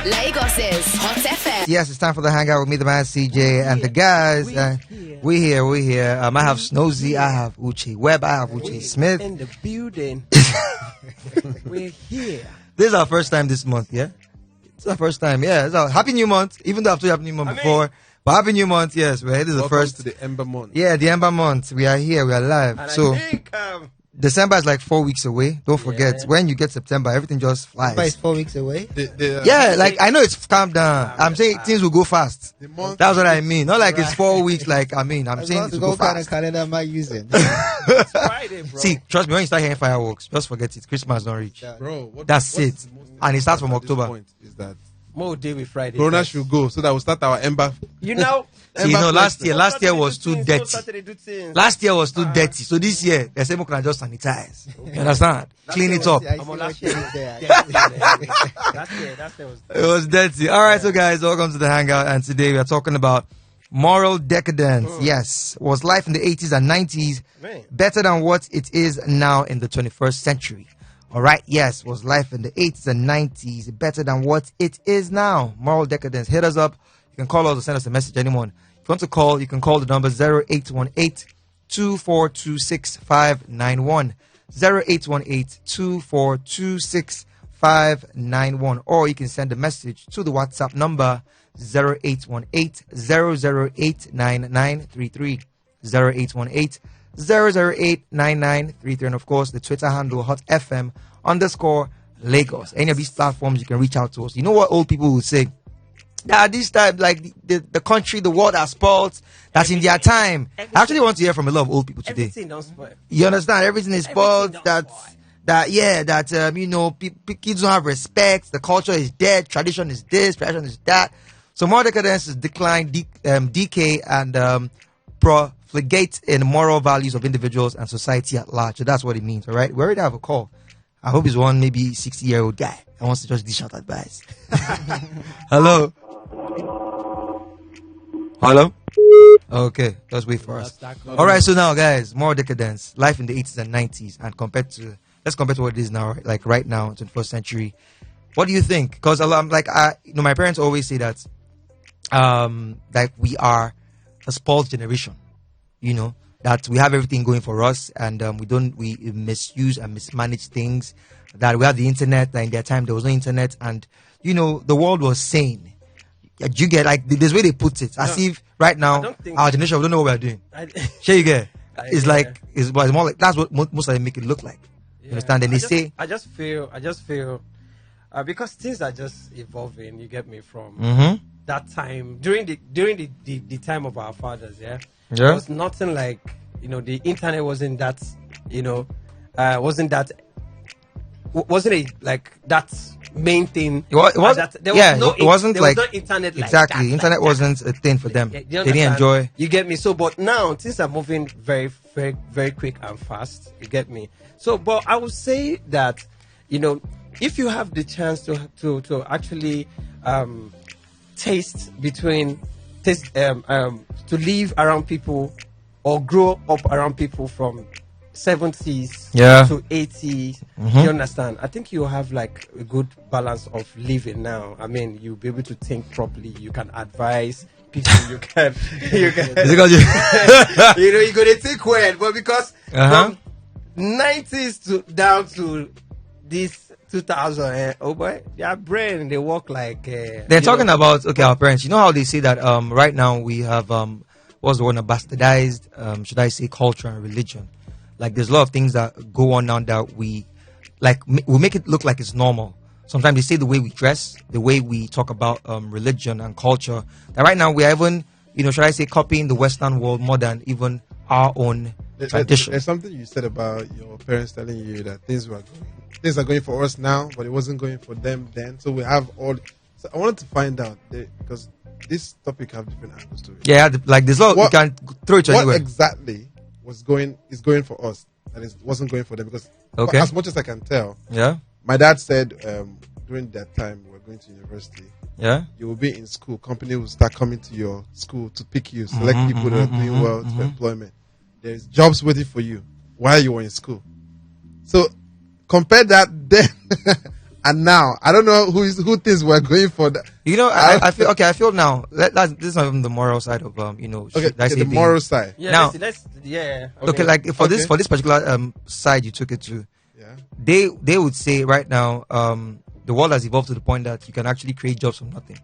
Lagos's Hot FM. Yes, it's time for the hangout with me, the man CJ, and the guys. We're here. I have Snozy, I have Uche Webb, I have Uche Smith. In the building. We're here. This is our first time this month, yeah? It's our first time, yeah. It's our happy new month, even though I've told you happy new month before. But happy new month, yes. This is the first. To the Ember month. Yeah, the Ember month. We are here, we are live. And So I think, December is like 4 weeks away. Don't forget, when you get September, everything just flies. But it's 4 weeks away. Yeah, like I know it's calm down. I'm saying things will go fast. That's what I mean. Not like it's 4 weeks. Like I'm saying it's go What kind of fast. calendar am I using? it's Friday, bro. See, trust me, when you start hearing fireworks, just forget it. Christmas don't reach. Bro, That's it. And it starts from October. Point is that More day with Friday. Corona should go so that we'll start our Ember. You know. See, last year was too dirty. Last year was too dirty. So this year, they say we can just sanitize. You understand? Clean it up. I see I'm on what last you year. did there. That's was. It was dirty. All right, so guys, welcome to the hangout. And today we are talking about moral decadence. Yes. Was life in the 80s and 90s better than what it is now in the 21st century? All right, yes. Was life in the 80s and 90s better than what it is now? Moral decadence. Hit us up. You can call us or send us a message, anyone. If you want to call, you can call the number 0818-2426-591. 0818-2426-591. Or you can send a message to the WhatsApp number 0818-008-9933. 0818-008-9933. And of course, the Twitter handle hotfm_Lagos. Any of these platforms, you can reach out to us. You know what old people will say? That this time, like the country, the world has spoiled. That's in their time. I actually want to hear from a lot of old people today. Everything don't spoil. You understand? Everything is spoiled. Kids don't have respect. The culture is dead. Tradition is this. Tradition is that. So moral decadence is decline, decay, and profligate in moral values of individuals and society at large. So that's what it means. All right. We already have a call. I hope it's one maybe 60-year-old guy that wants to just dish out advice. Hello. Hello? Okay, let's wait for us. All right, so now, guys, more decadence. Life in the 80s and 90s, and let's compare to what it is now, like right now, 21st century. What do you think? Because my parents always say that, like we are a spoiled generation, that we have everything going for us, and we misuse and mismanage things. That we have the internet. That in their time there was no internet, and the world was sane. You get like this way they put it, as if right now our generation we don't know what we're doing. Sure, you get. It's more like that's what most of them make it look like. You understand? And they say, I just feel, because things are just evolving. You get me from that time during the time of our fathers. Yeah. There was nothing like the internet wasn't that that main thing. It wasn't like no internet like exactly. That, internet like wasn't a thing for them. They didn't enjoy. You get me? So, but now things are moving very, very, very quick and fast. You get me? So, but I would say that if you have the chance to actually to live around people or grow up around people from 70s to 80s, you understand? I think you have like a good balance of living now. I mean, you'll be able to think properly. You can advise people. You can. You're going to think well, but because from 90s to down to this 2000, oh boy, their brain they work like. They're talking about our parents. You know how they say that right now we have what's the word, bastardized should I say culture and religion. Like there's a lot of things that go on now that we make it look like it's normal. Sometimes they say the way we dress, the way we talk about religion and culture. That right now we are even, should I say, copying the Western world more than even our own tradition. There's something you said about your parents telling you that things are going for us now, but it wasn't going for them then. So we have all. So I wanted to find out because this topic have different angles to it. Yeah, like there's a lot you can throw it anywhere. What exactly is going for us and it wasn't going for them? Because as much as I can tell, my dad said during that time we were going to university, you will be in school, company will start coming to your school to pick you, select people that are doing well for employment. There's jobs waiting for you while you were in school. So compare that then and now. I don't know who thinks we're going for that. You know, I feel okay. I feel now. This is not even the moral side of Okay, the moral side. Yeah, now, yeah. Okay, like for this particular side you took it to. Yeah. They would say right now the world has evolved to the point that you can actually create jobs from nothing.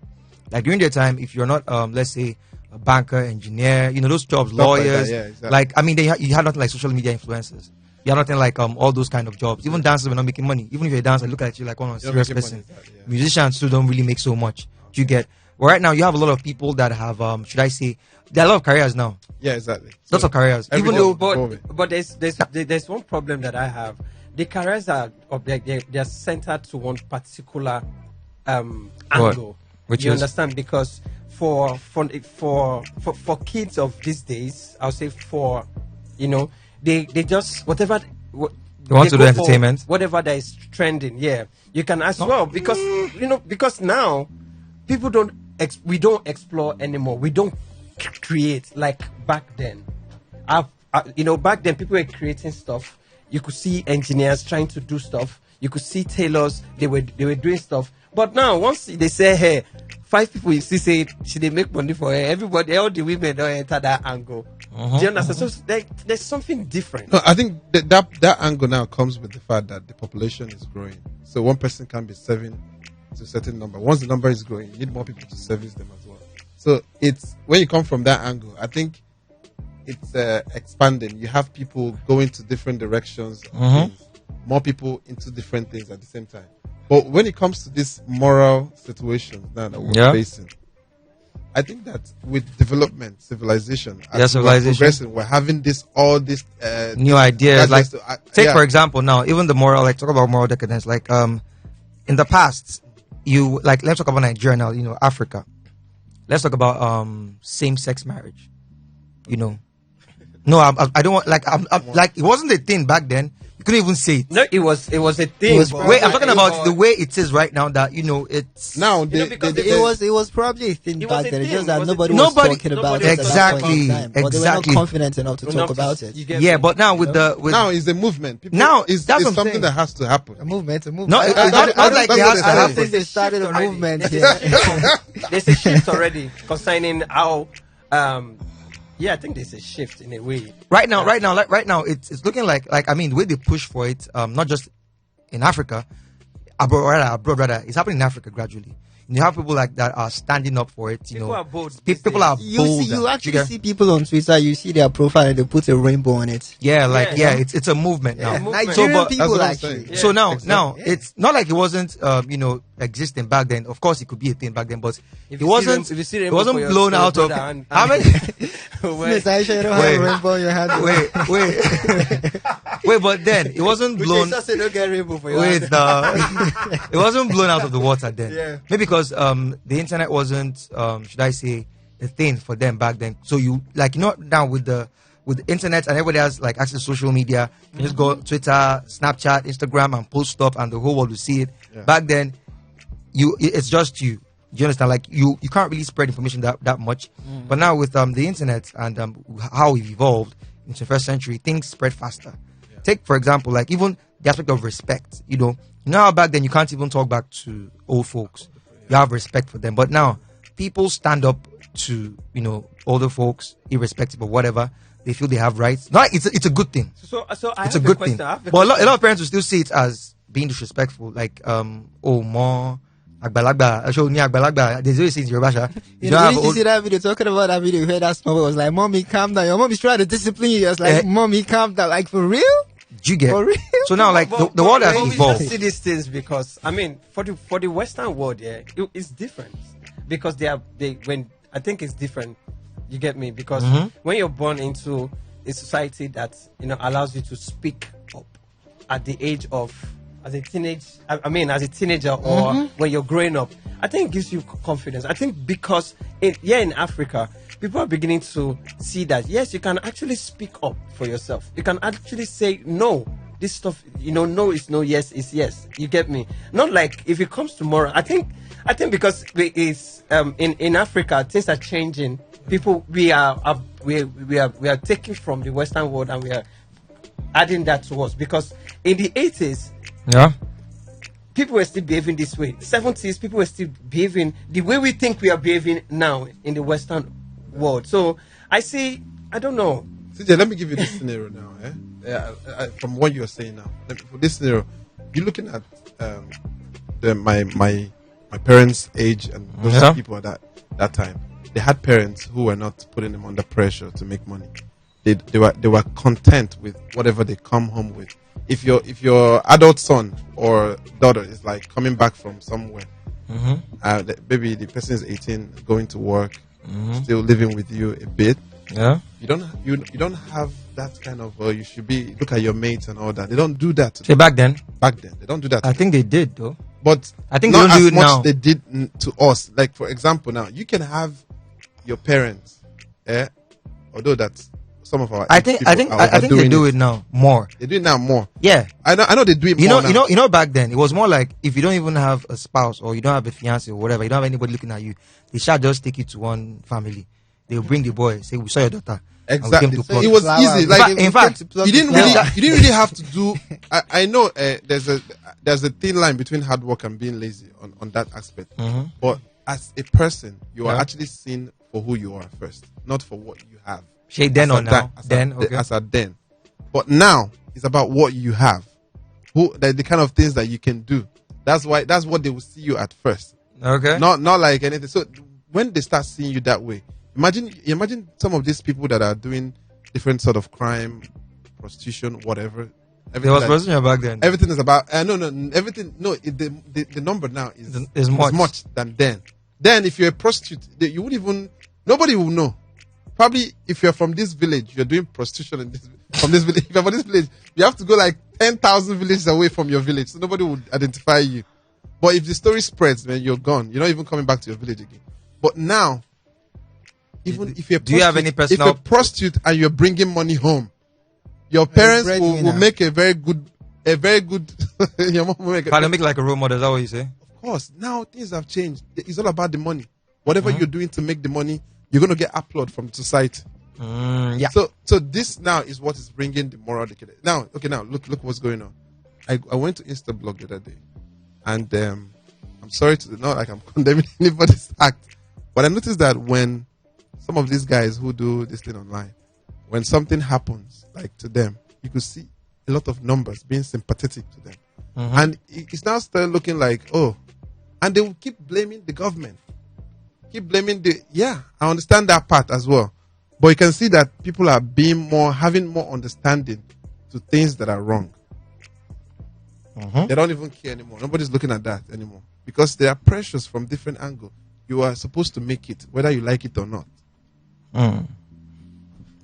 Like during their time, if you're not let's say a banker, engineer, those jobs, Stuff lawyers, like that, yeah, exactly. like I mean, you had nothing like social media influencers. You had nothing like all those kind of jobs. Even dancers were not making money. Even if you're a dancer, look at you like one of a serious person. Musicians too don't really make so much. You get. Well, right now you have a lot of people that have should I say there are a lot of careers now. Yeah, exactly. Lots of careers. Even though, but there's one problem that I have. The careers are they're centered to one particular angle. Which you is? Understand? Because for kids of these days, I'll say they just whatever they want to do entertainment, whatever that is trending. Yeah, you can as well because because now people we don't explore anymore. We don't create like back then. Back then people were creating stuff. You could see engineers trying to do stuff. You could see tailors. They were doing stuff. But now once they say, hey, 5 people, you see, say should they make money for her? Everybody, all the women don't enter that angle. Do you understand? So there's something different. No, I think that angle now comes with the fact that the population is growing. So one person can be serving to a certain number. Once the number is growing, you need more people to service them as well. So it's when you come from that angle, I think it's expanding. You have people going to different directions. More people into different things at the same time. But when it comes to this moral situation now that we're facing, I think that with development, civilization, as we're progressing, we're having all this new ideas. Like, for example, now even the moral, like talk about moral decadence. Like in the past, let's talk about Nigeria now. Africa. Let's talk about same-sex marriage. No, I don't want I'm like it wasn't a thing back then. You couldn't even say it. No, it was a thing. I'm talking about the way it is right now. That it's now. It was probably a thing back then. It's just that nobody was talking about it. Exactly. But they were not confident enough to talk about it. Yeah, but now now is a movement. People, now it's something that has to happen. A movement. No, not like it has to happen. They started a movement. There's a shift already concerning how. Yeah, I think there's a shift in a way. Right now, it's looking like I mean, the way they push for it, not just in Africa, abroad rather, it's happening in Africa gradually. You have people like that are standing up for it. People are bold. People are bold. You actually see people on Twitter. You see their profile and they put a rainbow on it. Yeah, it's a movement now. Nigerian people actually. Yeah. So now it's not like it wasn't existing back then. Of course, it could be a thing back then, but it wasn't blown out of. How many? Miss Aisha, you don't have a rainbow in your hand. Wait, but then it wasn't blown. Don't get rainbow for your hand. It wasn't blown out of the water then. Yeah. Maybe because the internet wasn't should I say a thing for them back then. So now with the internet and everybody has like access to social media, you just go Twitter, Snapchat, Instagram and post stuff and the whole world will see it. Yeah. Back then it's just you. Do you understand? Like you can't really spread information that much. But now with the internet and how we've evolved in the 21st century, things spread faster. Yeah. Take for example, like even the aspect of respect. You know how back then you can't even talk back to old folks. You have respect for them. But now people stand up to older folks, irrespective of whatever. They feel they have rights. No, it's a good thing. So it's a good thing. But a lot of parents will still see it as being disrespectful. Like more. Agbalagba, Agbalagba. There's always in Yoruba. You see that video? Talking about that video, you heard that small boy was like, "Mommy, calm down. Your mommy's trying to discipline you." I was like, "Mommy, calm down." Like for real? You get for real? So now, like the world has evolved. We see these things because I mean, for the Western world, it's different because when I think it's different. You get me? Because when you're born into a society that allows you to speak up at the age of as a teenager or when you're growing up, I think it gives you confidence. I think because in Africa, people are beginning to see that yes, you can actually speak up for yourself. You can actually say no. This stuff, no is no, yes is yes. You get me? Not like if it comes to moral. I think because it's in Africa, things are changing. People we are taking from the Western world and we are adding that to us because in the 80s. Yeah. people were still behaving this way. 70s, people were still behaving the way we think we are behaving now in the Western world. So I don't know. CJ, let me give you this scenario now. From what you're saying now, for this scenario, you're looking at my parents' age and those people at that time. They had parents who were not putting them under pressure to make money. They were content with whatever they come home with. If your adult son or daughter is like coming back from somewhere, maybe the person is 18, going to work, still living with you a bit. Yeah, you don't have that kind of you should be look at your mates and all that. They don't do that. Say back then they don't do that. I think they did though, but I think not they don't do as it much now. They did to us. Like for example, now you can have your parents, although that's some of our I think they do it now more. They do it now more. Yeah, I know they do it more now. You know back then it was more like if you don't even have a spouse or you don't have a fiance or whatever, you don't have anybody looking at you, they shall just take you to one family. They'll bring the boy, say we saw your daughter. Exactly. So it was easy. Like in fact, you didn't really have to do. I know there's a thin line between hard work and being lazy on that aspect. But as a person, you are actually seen for who you are first, not for what you have. Shade then or now? Then, okay. As a then. But now it's about what you have. The kind of things that you can do. That's what they will see you at first. Okay. Not like anything. So when they start seeing you that way, imagine some of these people that are doing different sort of crime, prostitution, whatever. There was prostitution back then. Everything is about everything. No, the number now is much than then. Then if you're a prostitute, you wouldn't even, nobody will know. Probably if you're from this village, you're doing prostitution from this village. If you're from this village, you have to go like 10,000 villages away from your village, so nobody would identify you. But if the story spreads, man, you're gone. You're not even coming back to your village again. But now, even if you're do you have any personal? If you're a prostitute and you're bringing money home, your parents will make a very good. Your mom will make like a role model. Is that what you say? Of course. Now things have changed. It's all about the money. Whatever you're doing to make the money, you're going to get applaud from the society. Yeah. So this now is what is bringing the moral decadence. Now, look what's going on. I went to Instablog the other day, and I'm sorry to not like I'm condemning anybody's act, but I noticed that when some of these guys who do this thing online, when something happens like to them, you could see a lot of numbers being sympathetic to them, and it's now started looking like and they will keep blaming the government. Keep blaming I understand that part as well. But you can see that people are having more understanding to things that are wrong. They don't even care anymore. Nobody's looking at that anymore. Because they are precious from different angles. You are supposed to make it, whether you like it or not.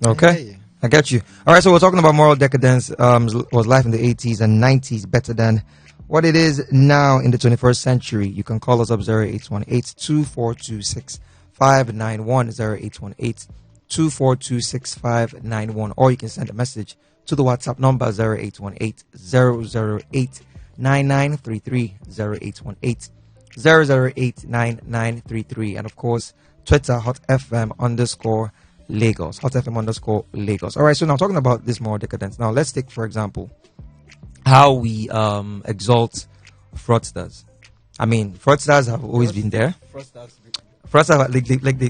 Okay. I get you. All right, so we're talking about moral decadence. Was life in the 80s and 90s better than what it is now in the 21st century? You can call us up 0818-2426-591, 0818-2426-591, or you can send a message to the WhatsApp number 0818-008-9933, 0818-008-9933, and of course, Twitter, hotfm_Lagos, hotfm_Lagos. All right, so now talking about this moral decadence. Now, let's take, for example, how we exalt fraudsters. I mean, fraudsters have always been there. Fraudsters,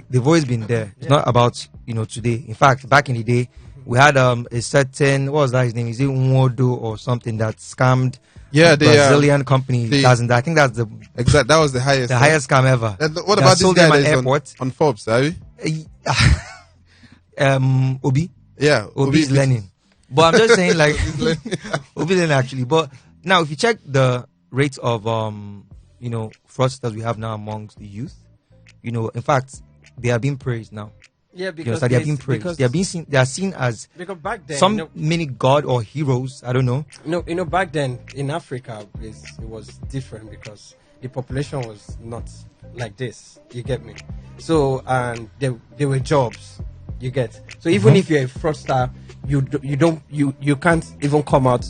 they've always been there. It's not about, today. In fact, back in the day, we had a certain, what was that his name? Is it Nwodo or something that scammed a Brazilian company? I think that's the exact. That was the highest. The highest scam ever. What about this guy that's airport on Forbes? Are we? Obi. Yeah, Obi's learning. But I'm just saying, like, Obi learning actually. But now, if you check the rates of fraudsters we have now amongst the youth, in fact, they are being praised now. Yeah, because they are being praised. They are seen as back then, some mini god or heroes. I don't know. Back then in Africa, it was different because the population was not like this. You get me? So, and there were jobs. You get. So even if you're a fraudster, you can't even come out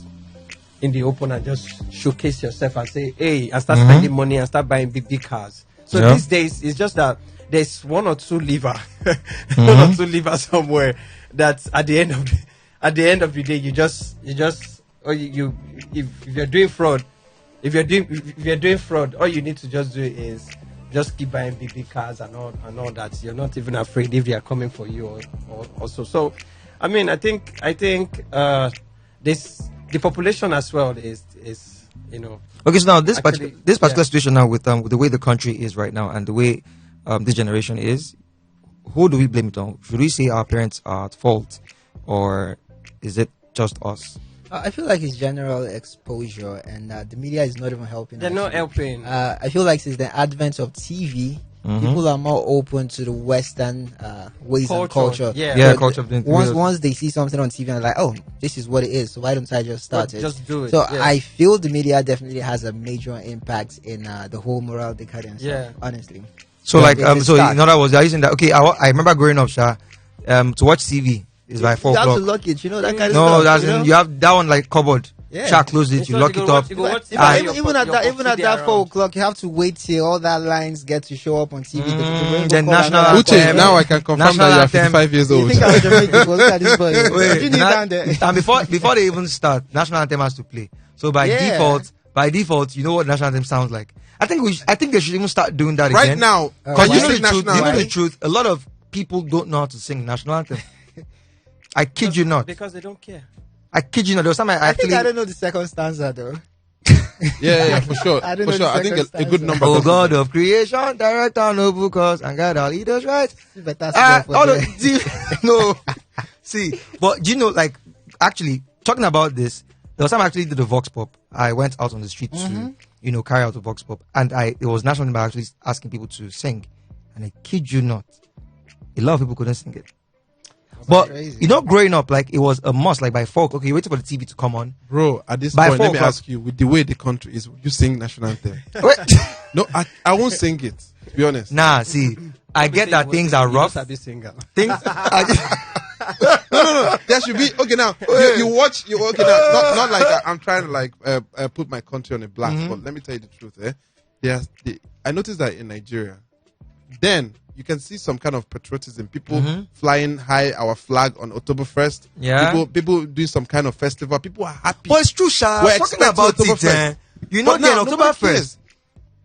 in the open and just showcase yourself and say, hey, and start spending money and start buying big cars. So these days, it's just that there's one or two lever somewhere that at the end of the day, if you're doing fraud, if you're doing fraud, all you need to just do is just keep buying BB cars and all that. You're not even afraid if they are coming for you or also. So, I mean, I think this the population as well is Okay, so now this particular situation now with the way the country is right now and the way this generation is, who do we blame it on? Should we say our parents are at fault, or is it just us? I feel like it's general exposure, and the media is not even helping. They're not helping. I feel like since the advent of TV, people are more open to the Western ways and culture. Yeah, culture. Once they see something on TV and they're like, oh, this is what it is, so why don't I just start it? Just do it. So I feel the media definitely has a major impact in the whole moral decadence. Yeah, honestly. So so in other words, they're using that. Okay, I remember growing up, to watch TV is by 4 o'clock. You have to lock it, that kind of stuff. No, you have that one like cupboard. Yeah. Close it, you lock it up. Even at that 4 o'clock, you have to wait till all that lines get to show up on TV. The national anthem. Now I can confirm that you are 55 years old. You think I was Jamaican? Look at this boy. And before they even start, national anthem has to play. So by default, you know what national anthem sounds like. I think they should even start doing that right again. Now. Because you know the truth, a lot of people don't know how to sing national anthem. I kid you not. Because they don't care. I kid you not. There was time I think I don't know the second stanza though. Yeah, for sure. I think a good number. Oh God of creation, direct our noble cause and guide our leaders right. No. See, but do you know, like, actually talking about this, there was time I actually did a vox pop. I went out on the street to, carry out a vox pop, and it was national anthem actually asking people to sing, and I kid you not, a lot of people couldn't sing it. But crazy. Growing up, like, it was a must. Like by 4 o'clock, you waited for the TV to come on. Bro, at this point, let me ask you: with the way the country is, you sing national anthem? No, I won't sing it. To be honest. Nah, see, I get that things are rough. Things. No. There should be now. You watch. Now. Not like I'm trying to put my country on a blast, but let me tell you the truth. I noticed that in Nigeria, then you can see some kind of patriotism. People flying high our flag on October 1st. Yeah. People doing some kind of festival. People are happy. But it's true, Sha. We're talking about it. October 1st.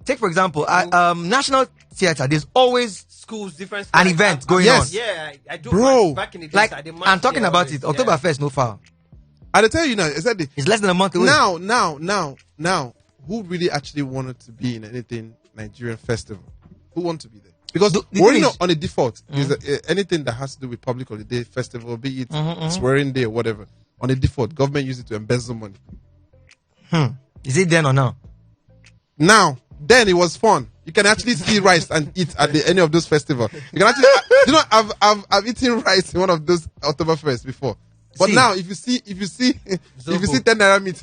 Take for example, National Theatre. There's always schools, different an event going on. Yeah, I do. Bro, back in the days, like I'm talking about it. October 1st, no foul. I'll tell you now. Exactly. It's less than a month away. Now, who really actually wanted to be in anything Nigerian festival? Who want to be there? Because on a default, anything that has to do with public holiday, festival, be it swearing day or whatever, on a default, government use it to embezzle money. Is it then or now? Now, then it was fun. You can actually see rice and eat at any of those festivals. You can actually, I've eaten rice in one of those Oktoberfest before. But now, if you see 10 naira meat.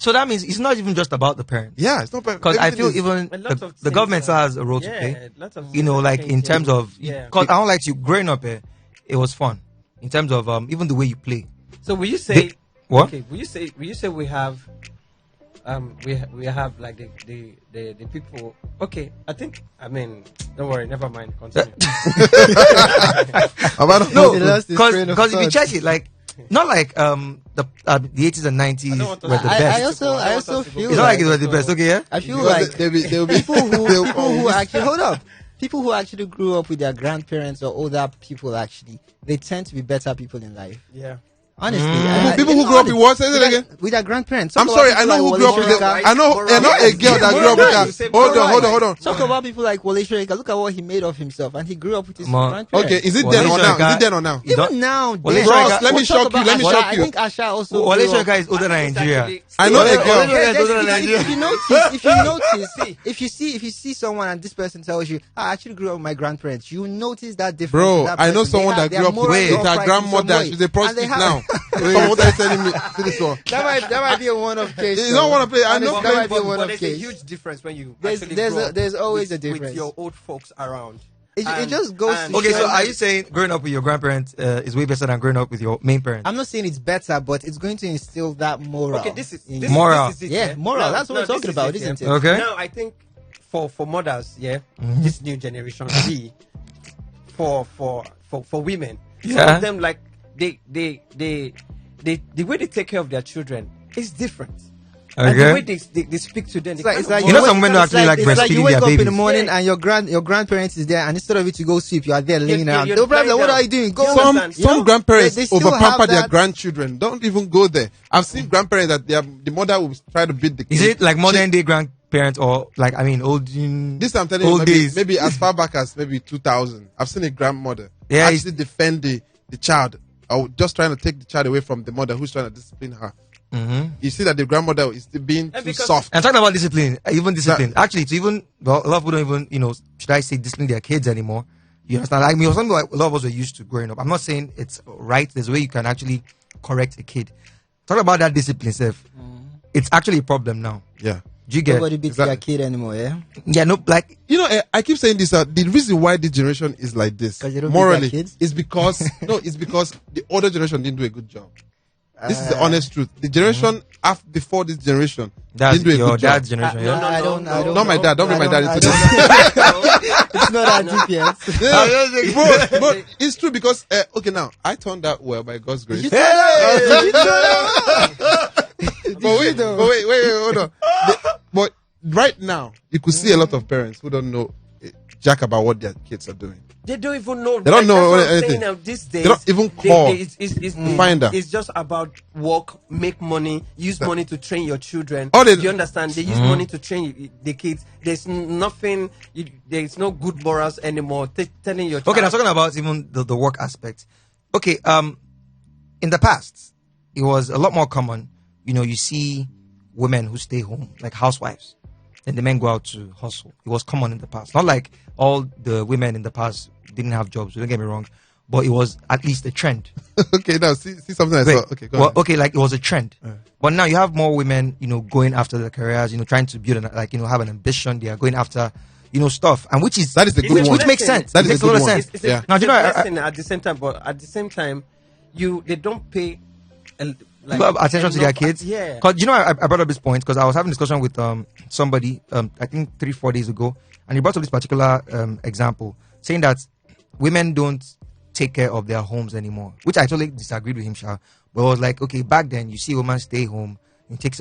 So that means it's not even just about the parents. Yeah, it's not because I feel even the government still has a role to play. Like in terms of because I don't like you growing up here, it was fun in terms of even the way you play. So will you say what? Okay, will you say we have we have like the people. Okay, I mean don't worry, never mind. Continue. No, because if you check it, like. Not like the 80s and 90s were the best. I also feel it's not like it was the best. Okay, yeah. I feel like there will be people who actually hold up. People who actually grew up with their grandparents or older people they tend to be better people in life. Yeah. Honestly, people who grew up with what? Say it again. With their grandparents. I'm sorry, I know who grew up with them. I know a girl that grew up with that. Hold on. Talk about people like Wole Soyinka. Look at what he made of himself, and he grew up with his grandparents. Okay, is it then or now? Even now, Ross, let me shock you. I think Asha also. Wole Soyinka is older than Nigeria. I know a girl. If you see someone and this person tells you, I actually grew up with my grandparents, you notice that difference. Bro, I know someone that grew up with her grandmother. She's a prostitute now. What are you telling me? This one. That might be a one-off case. You don't want to play. I know that might be a one-off case. There's a huge difference when you there's always a difference with your old folks around. It just goes to okay, show. so are you saying growing up with your grandparents is way better than growing up with your main parents? I'm not saying it's better, but it's going to instill that moral. Okay, this is moral. This is it, yeah, moral. That's what we're talking about, isn't it? Okay. Now I think for mothers, this new generation, for women, some of them like the way they take care of their children is different. And the way they speak to them, it's like you know, some women don't actually like breastfeeding like you wake their up babies. in the morning and your grandparents is there, and instead of you to go sweep, you are there laying around. They'll probably like, what are you doing? Go. Some grandparents they still overpamper have their that. grandchildren. Don't even go there. I've seen grandparents that the mother will try to beat the kid. Is it like modern day grandparents or like, I mean, this I'm telling old you, days? maybe as far back as maybe 2000. I've seen a grandmother actually defend the child, or just trying to take the child away from the mother who's trying to discipline her. Mm-hmm. You see that the grandmother is being too soft. And talking about discipline, even discipline. Actually, it's even, well, a lot of people don't even, you know, should I say discipline their kids anymore? You understand? Like me, or something like a lot of us were used to growing up. I'm not saying it's right. There's a way you can actually correct a kid. Talk about that discipline, Seth. It's actually a problem now. Yeah. Do you get? Nobody beats their kid anymore, yeah? Yeah, no, like... You know, I keep saying this, the reason why this generation is like this, morally, is because, it's because the older generation didn't do a good job. This is the honest truth. The generation before this generation didn't do a good job. Dad's generation, yeah? I don't. Not my dad. Don't bring my dad into this. It's not that deep yet. But it's true because, okay, now, I turned out well by God's grace. But wait, hold on. But right now, you could see a lot of parents who don't know jack about what their kids are doing. They don't even know. They don't know anything. These days, they don't even call. Finder. It's just about work, make money, use money to train your children. You understand? They use money to train the kids. There's nothing. There's no good morals anymore. Telling your child. Okay, now talking about even the work aspect. Okay, in the past, it was a lot more common. You know, you see women who stay home, like housewives, and the men go out to hustle. It was common in the past. Not like all the women in the past didn't have jobs, don't get me wrong, but it was at least a trend. Okay, now see something I saw. Okay, go on. Okay, like it was a trend. But now you have more women, you know, going after their careers, you know, trying to build, have an ambition. They are going after, you know, stuff, and which is the good one. Which makes sense. That makes a lot of sense. Yeah. Now, you know, at the same time, but at the same time, they don't pay attention to their kids. Yeah. Because you know, I brought up this point because I was having a discussion with somebody, I think 3-4 days ago, and he brought up this particular example, saying that women don't take care of their homes anymore, which I totally disagreed with him, but I was like, okay, back then you see a woman stay home and takes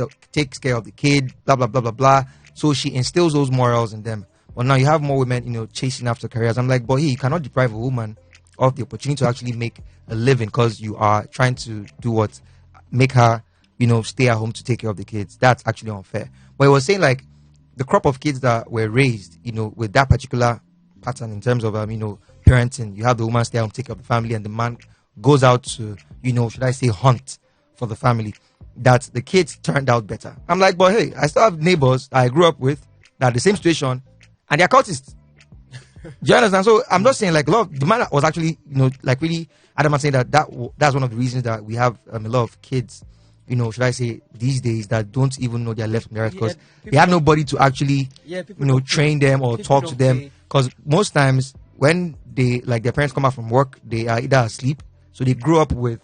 care of the kid, blah blah blah blah blah. So she instills those morals in them. But now you have more women, you know, chasing after careers. I'm like, but hey, you cannot deprive a woman of the opportunity to actually make a living because you are trying to do what make her, you know, stay at home to take care of the kids. That's actually unfair. But I was saying, like, the crop of kids that were raised, you know, with that particular pattern in terms of, you know, parenting. You have the woman stay home, take care of the family, and the man goes out to, you know, should I say, hunt for the family. That the kids turned out better. I'm like, but hey, I still have neighbors I grew up with that are the same situation, and they're cultists. Do you understand? So I'm just saying, like, the man was actually, you know, like really adamant saying that's one of the reasons that we have a lot of kids, you know, should I say, these days that don't even know their left from their right because they have nobody to actually, you know, train them or talk to them. Because most times when they, like, their parents come out from work, they are either asleep, so they grew up with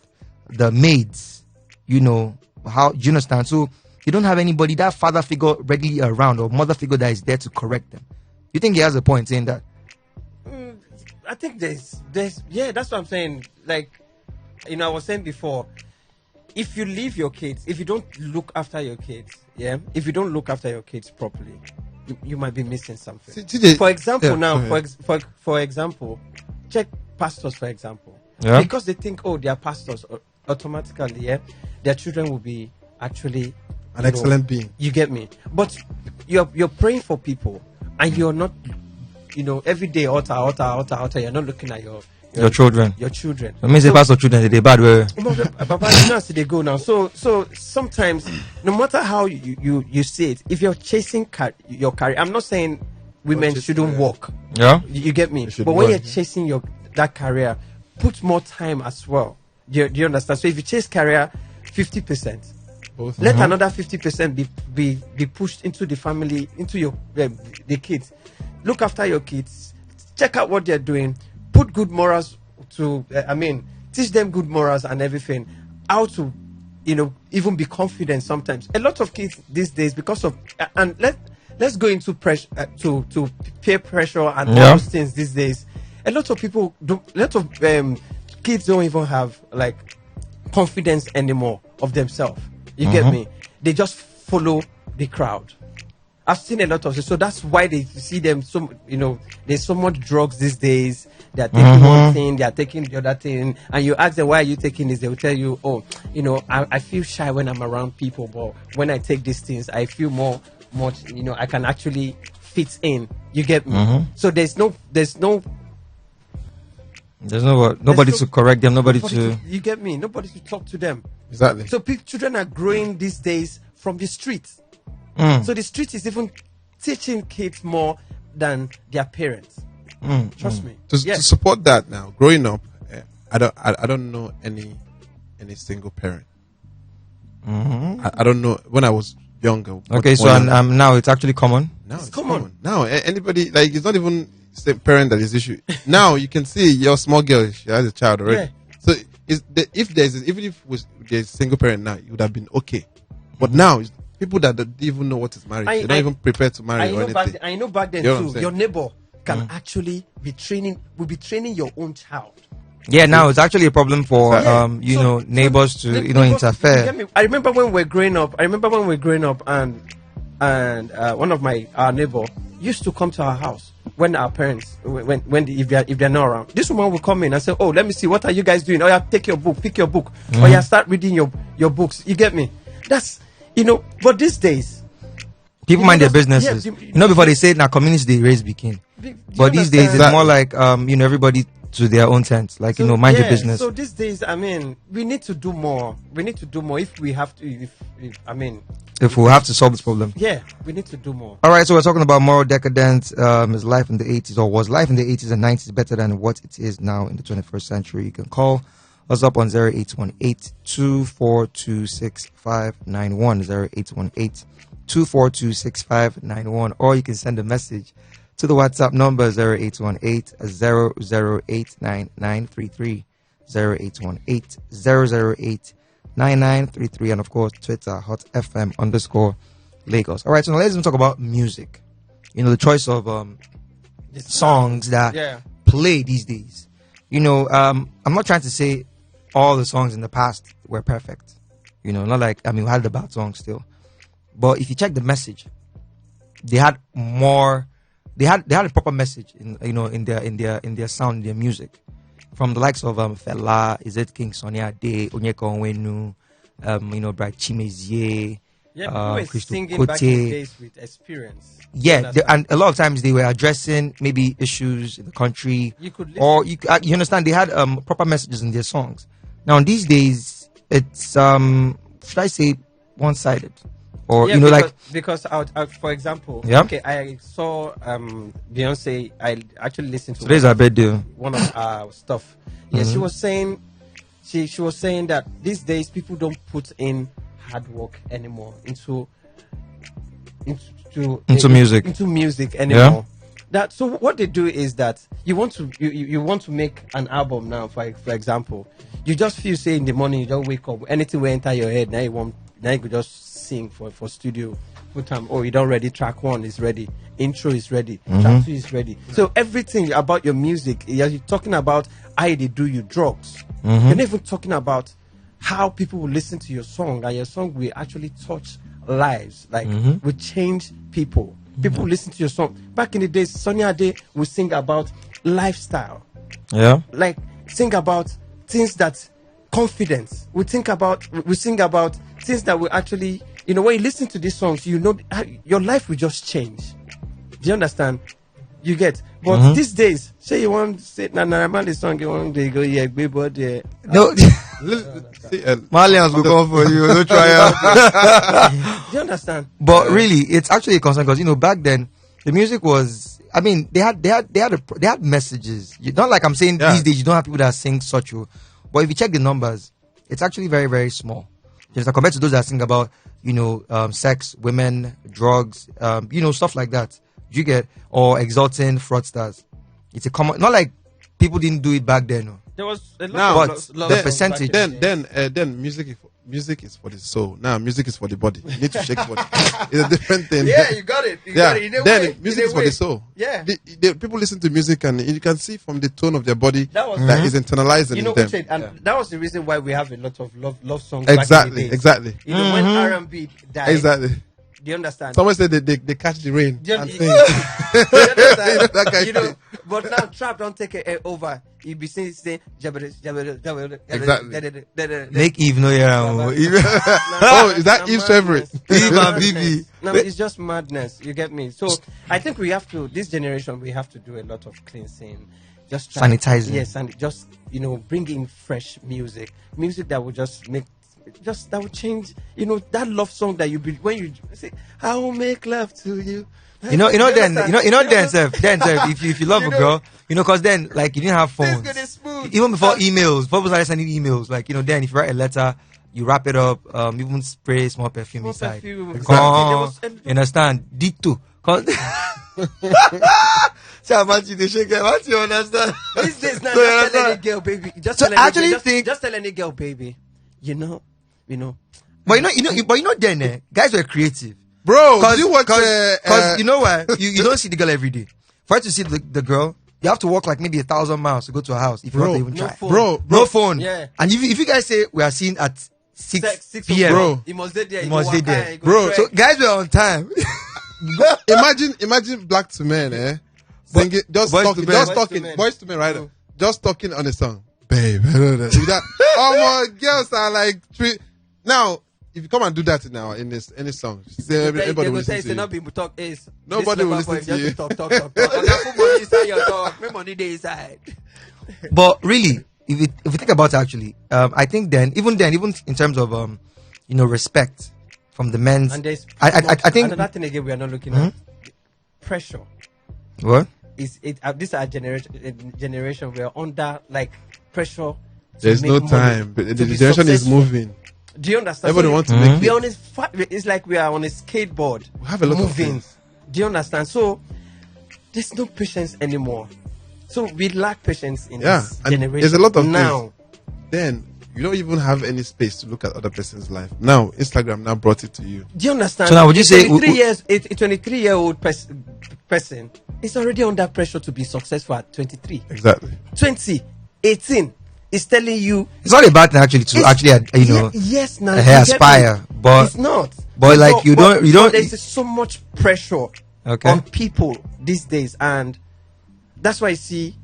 the maids, you know, how, do you understand? So they don't have anybody, that father figure readily around or mother figure that is there to correct them. You think he has a point saying that? I think there's that's what I'm saying. Like, you know, I was saying before, if you leave your kids, if you don't look after your kids, if you don't look after your kids properly, you might be missing something. For example, for example, check pastors, for example. Yeah. Because they think, they are pastors, automatically, their children will be actually an excellent being. You get me? But you're praying for people, and you're not, you know, every day, altar, you're not looking at your children. Your children. It means the pastor children, they bad way. Papa, you know, they go now. So sometimes, no matter how you see it, if you're chasing your career, I'm not saying women shouldn't work. Yeah. You get me? But when you're chasing that career, put more time as well. Do you understand? So if you chase career, 50%. Let another 50% be pushed into the family, into your the kids. Look after your kids. Check out what they're doing. Put good morals to. Teach them good morals and everything. How to, you know, even be confident. Sometimes a lot of kids these days, because of and let's go into pressure to peer pressure and all those things these days. A lot of people do. A lot of kids don't even have like confidence anymore of themselves. You get me? They just follow the crowd. I've seen a lot of it, so that's why they see them. So there's so much drugs these days. They're taking one thing, they're taking the other thing, and you ask them, why are you taking this? They will tell you, I feel shy when I'm around people, but when I take these things, I feel much, I can actually fit in. You get me? So there's nobody to correct them, nobody to. You get me? Nobody to talk to them. Exactly. So children are growing these days from the streets. So the street is even teaching kids more than their parents. Trust me. To support that now, growing up, I don't know any single parent. I don't know when I was younger. Okay, so now it's actually common. Now it's common. Now anybody, like, it's not even the parent that is the issue. Now you can see your small girl, she has a child already. So if there's a single parent now, it would have been okay. But now people that don't even know what is marriage, they're not even prepared to marry or anything. I know back then too. Your neighbor can actually be training your own child. Yeah, now it's actually a problem for neighbors to interfere. I remember when we were growing up. And one of our neighbor used to come to our house when our parents if they're not around. This woman will come in and say, "Oh, let me see, what are you guys doing? Oh yeah, take your book, pick your book, or yeah, start reading your books." You get me? That's but these days, people mind their businesses. Before they say now communities they raise begin. But these days it's more like everybody to their own tent. Like mind your business. So these days, we need to do more. We need to do more if we have to. If we have to solve this problem. Yeah, we need to do more. All right, so we're talking about moral decadence. Is life in the 80s, or was life in the 80s and 90s better than what it is now in the 21st century? You can call us up on 0818-242-6591, 0818-242-6591, or you can send a message to the WhatsApp number 0818-008-9933, 0818-008-9933, and of course Twitter @HotFM_Lagos. All right, so now let's even talk about music. The choice of songs that play these days. I'm not trying to say all the songs in the past were perfect. Not like we had the bad songs still. But if you check the message, they had more. They had a proper message in their sound, their music, from the likes of Fela, Is It King Sunny Ade, Onyeka Onwenu, Bright Chimezie, people were singing back in the days with experience. Yeah, and a lot of times they were addressing maybe issues in the country, you understand. They had proper messages in their songs. Now these days, it's should I say one-sided, or because for example, I saw Beyonce. I actually listened to today's our birthday. One of our stuff. Yes, she was saying that these days people don't put in hard work anymore into music anymore. So what they do is that you want to make an album now, for example, you just feel, say, in the morning you don't wake up, anything will enter your head, now you could just sing for studio full time. Oh, you don't ready, track 1 is ready, intro is ready, track 2 is ready. So everything about your music, you're talking about how they do you drugs. You're not even talking about how people will listen to your song, and your song will actually touch lives, like will change people. People listen to your song. Back in the days, Sunny Ade would sing about lifestyle. Yeah. Like sing about things that confidence. We sing about things that will actually, when you listen to these songs, your life will just change. Do you understand? You get. But these days, say you want to say Naramali song, you want to go but no. Malians will come for you. No try out. Do you understand? But really, it's actually a concern because back then the music was. They had messages. Not like I'm saying these days you don't have people that sing such. But if you check the numbers, it's actually very, very small. Just compared to those that sing about sex, women, drugs, stuff like that. You get, or exalting fraudsters. It's a common. Not like people didn't do it back then. There was a lot the percentage. Then music music is for the soul. Now music is for the body. You need to shake body. It's a different thing. Yeah, you got it. You got it. Then music is for the soul. Yeah. The people listen to music and you can see from the tone of their body that is internalized in them. And that was the reason why we have a lot of love songs. Exactly. You know, when R&B died. Exactly. Do you understand? Someone said they catch the rain and sing. That kind of thing. But now trap don't take it over. You be saying exactly. Make Eve know here. Oh, is that Eve's favorite? Eve and Bibi. No, it's just madness. You get me? So I think we have to. This generation, we have to do a lot of cleansing, just sanitizing. Yes, and just bring in fresh music that will just make. That will change, that love song that you be when you say, "I will make love to you." Then if you love a girl, because then like you didn't have phones, even before emails, people started sending emails. Like then if you write a letter, you wrap it up, even spray small perfume inside. Exactly. You understand? Dito. So much you shake it. What you understand? These days now, just tell any girl, baby. Just tell any girl, baby. But then guys were creative, bro. Did you watch? Because you know what? You don't see the girl every day. For you to see the girl, you have to walk like maybe 1,000 miles to go to her house if you want to even try. No phone. Yeah. And if you guys say we are seen at 6 p.m., bro, you must be there. You must be there, bro. So guys were on time. imagine black to men, singing, just talking, boys to men, right? Just talking on a song. Babe, oh my girls are like now. If you come and do that now in any song, everybody will listen to you. Nobody will listen to you. Talk. Money day inside. But really, if you think about it, actually, I think even in terms of respect from the men's, and I think another thing again we are not looking at pressure. What is it? This is our generation. We are under like pressure. There's no time. But the generation is moving. Do you understand? Everybody wants to make it. It's like we are on a skateboard. We have a lot moving. Of things. Do you understand? So there's no patience anymore. So we lack patience in this generation. There's a lot of now. Things. Then you don't even have any space to look at other person's life. Now Instagram now brought it to you. Do you understand? So now would you say 23-year-old person is already under pressure to be successful at 23? Exactly. 20, 18. Is telling you it's not a bad thing actually to yes now aspire, but it's not. But like you don't. There's so much pressure on people these days, and that's why I see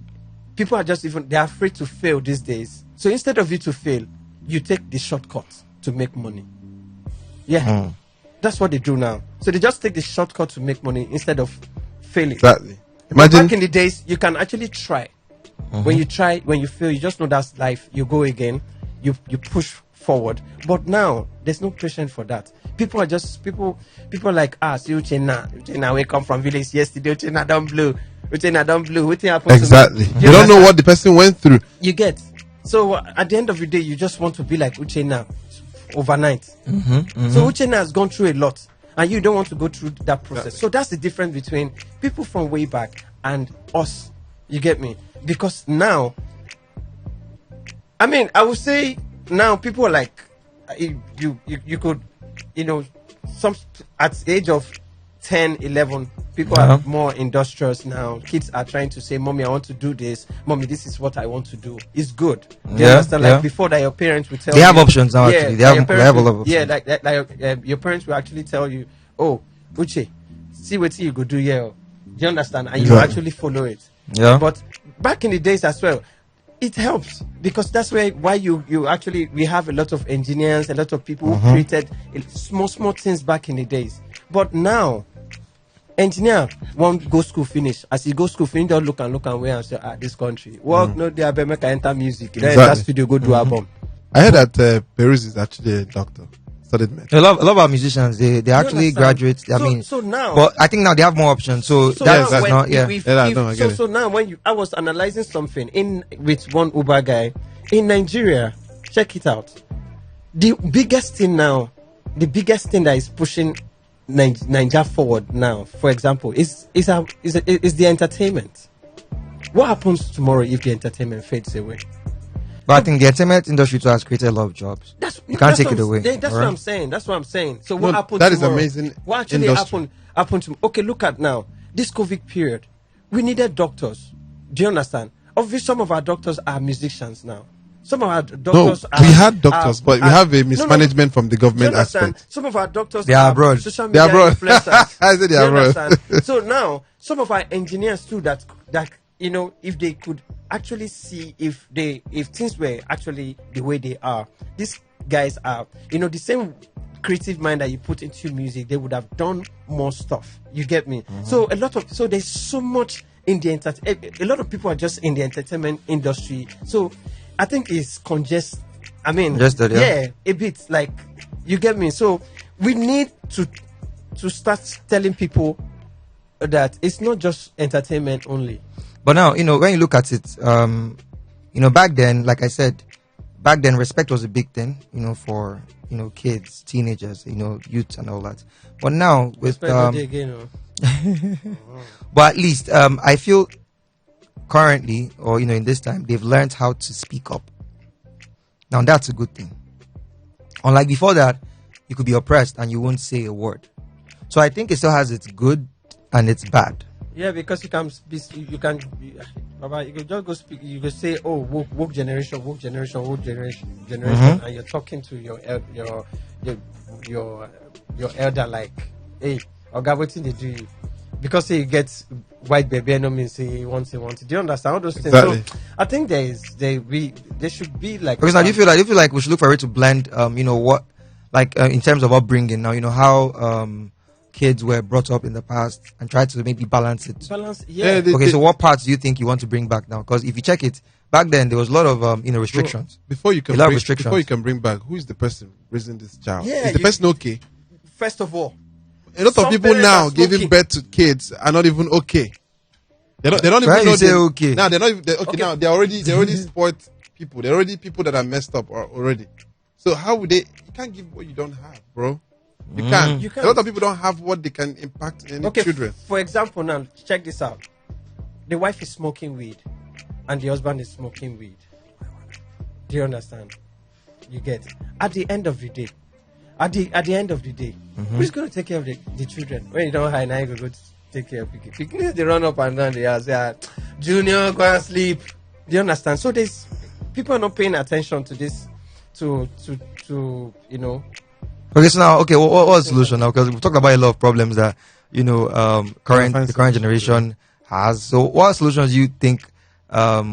people are just they're afraid to fail these days. So instead of you to fail, you take the shortcut to make money. Yeah, that's what they do now. So they just take the shortcut to make money instead of failing. Exactly. Imagine back in the days, you can actually try. When you try, when you fail, you just know that's life. You go again, you push forward. But now there's no patience for that. People are just people like us. Uchenna, we come from village yesterday. Uchenna don't blow. What happened? Exactly. You don't know what the person went through. You get. So at the end of the day, you just want to be like Uchenna overnight. So Uchenna has gone through a lot, and you don't want to go through that process. So that's the difference between people from way back and us. You get me? Because now, I would say now people are like, you could, some at the age of 10, 11, people are more industrious now. Kids are trying to say, Mommy, I want to do this. Mommy, this is what I want to do. It's good. You understand? Like before that, your parents would tell you. They have options now, actually. They have a lot of options. Yeah, like your parents will actually tell you, oh, Uche, see what you go do here. Do you understand? And you actually follow it. Yeah. But back in the days as well, it helps because that's why you actually we have a lot of engineers, a lot of people who created small things back in the days. But now, engineer won't go school finish. As he go school finish, don't look and where and say, this country work no they better make enter music. Then that studio go do album. I heard that Peruz is actually a doctor. A lot of our musicians they actually graduate. So now, but I think now they have more options. So that's not So now when I was analyzing something with one Uber guy in Nigeria, check it out. The biggest thing that is pushing Nigeria forward now, for example, is the entertainment. What happens tomorrow if the entertainment fades away? But I think the entertainment industry too has created a lot of jobs. You can't take it away. That's what I'm saying. That's what I'm saying. So what happened? That is amazing. What actually happened to? Okay, look at now this COVID period. We needed doctors. Do you understand? Obviously, some of our doctors are musicians now. Some of our doctors we had doctors, but we have a mismanagement from the government aspect. Some of our doctors they are abroad. Social media influencers. I said they are abroad. So now, some of our engineers too that if they could actually see if things were actually the way they are, these guys are, the same creative mind that you put into music, they would have done more stuff. You get me? Mm-hmm. So there's so much in the a lot of people are just in the entertainment industry. So I think it's congested. I mean, a bit, like, you get me? So we need to start telling people that it's not just entertainment only. But now, when you look at it, back then, like I said, respect was a big thing, for, kids, teenagers, youth and all that. But now with, but at least, I feel currently, or, in this time, they've learned how to speak up. Now that's a good thing. Unlike before that, you could be oppressed and you won't say a word. So I think it still has its good and its bad. Yeah, because you can just go speak. You can say, "Oh, woke generation," Mm-hmm. and you're talking to your elder like, "Hey, Oga, what thing they do?" Because he gets white baby, no means he wants. Do you understand all those things? Exactly. So I think there should be like. Because now, do you feel like we should look for it to blend, what, like in terms of upbringing now, how kids were brought up in the past and try to maybe balance it. Yeah. So what parts do you think you want to bring back now? Because if you check it, back then there was a lot of restrictions. Before you can bring back, who is the person raising this child? Yeah, is the person okay? First of all, a lot of people now giving birth to kids are not even okay. They don't even know say okay. Now they're not even okay. Now they already spoiled people. They're already people that are messed up already. So how would they? You can't give what you don't have, bro. You can't. A lot of people don't have what they can impact in children. For example, now check this out. The wife is smoking weed, and the husband is smoking weed. Do you understand? You get. At the end of the day, who's going to take care of the children? When you don't hide, now you go to take care of the kids. They run up and down the house. Say, Junior, go and sleep. Do you understand? So there's people are not paying attention to this. To Okay, so now, what's the solution now? Because we've talked about a lot of problems that the current generation has. So, what solutions do you think